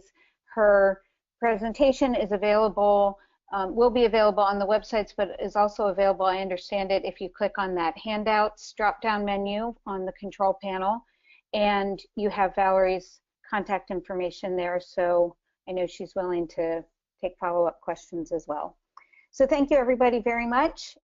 S1: Her presentation is available, will be available on the websites, but is also available, I understand it, if you click on that handouts drop-down menu on the control panel, and you have Valerie's contact information there, so I know she's willing to take follow-up questions as well. So thank you everybody very much.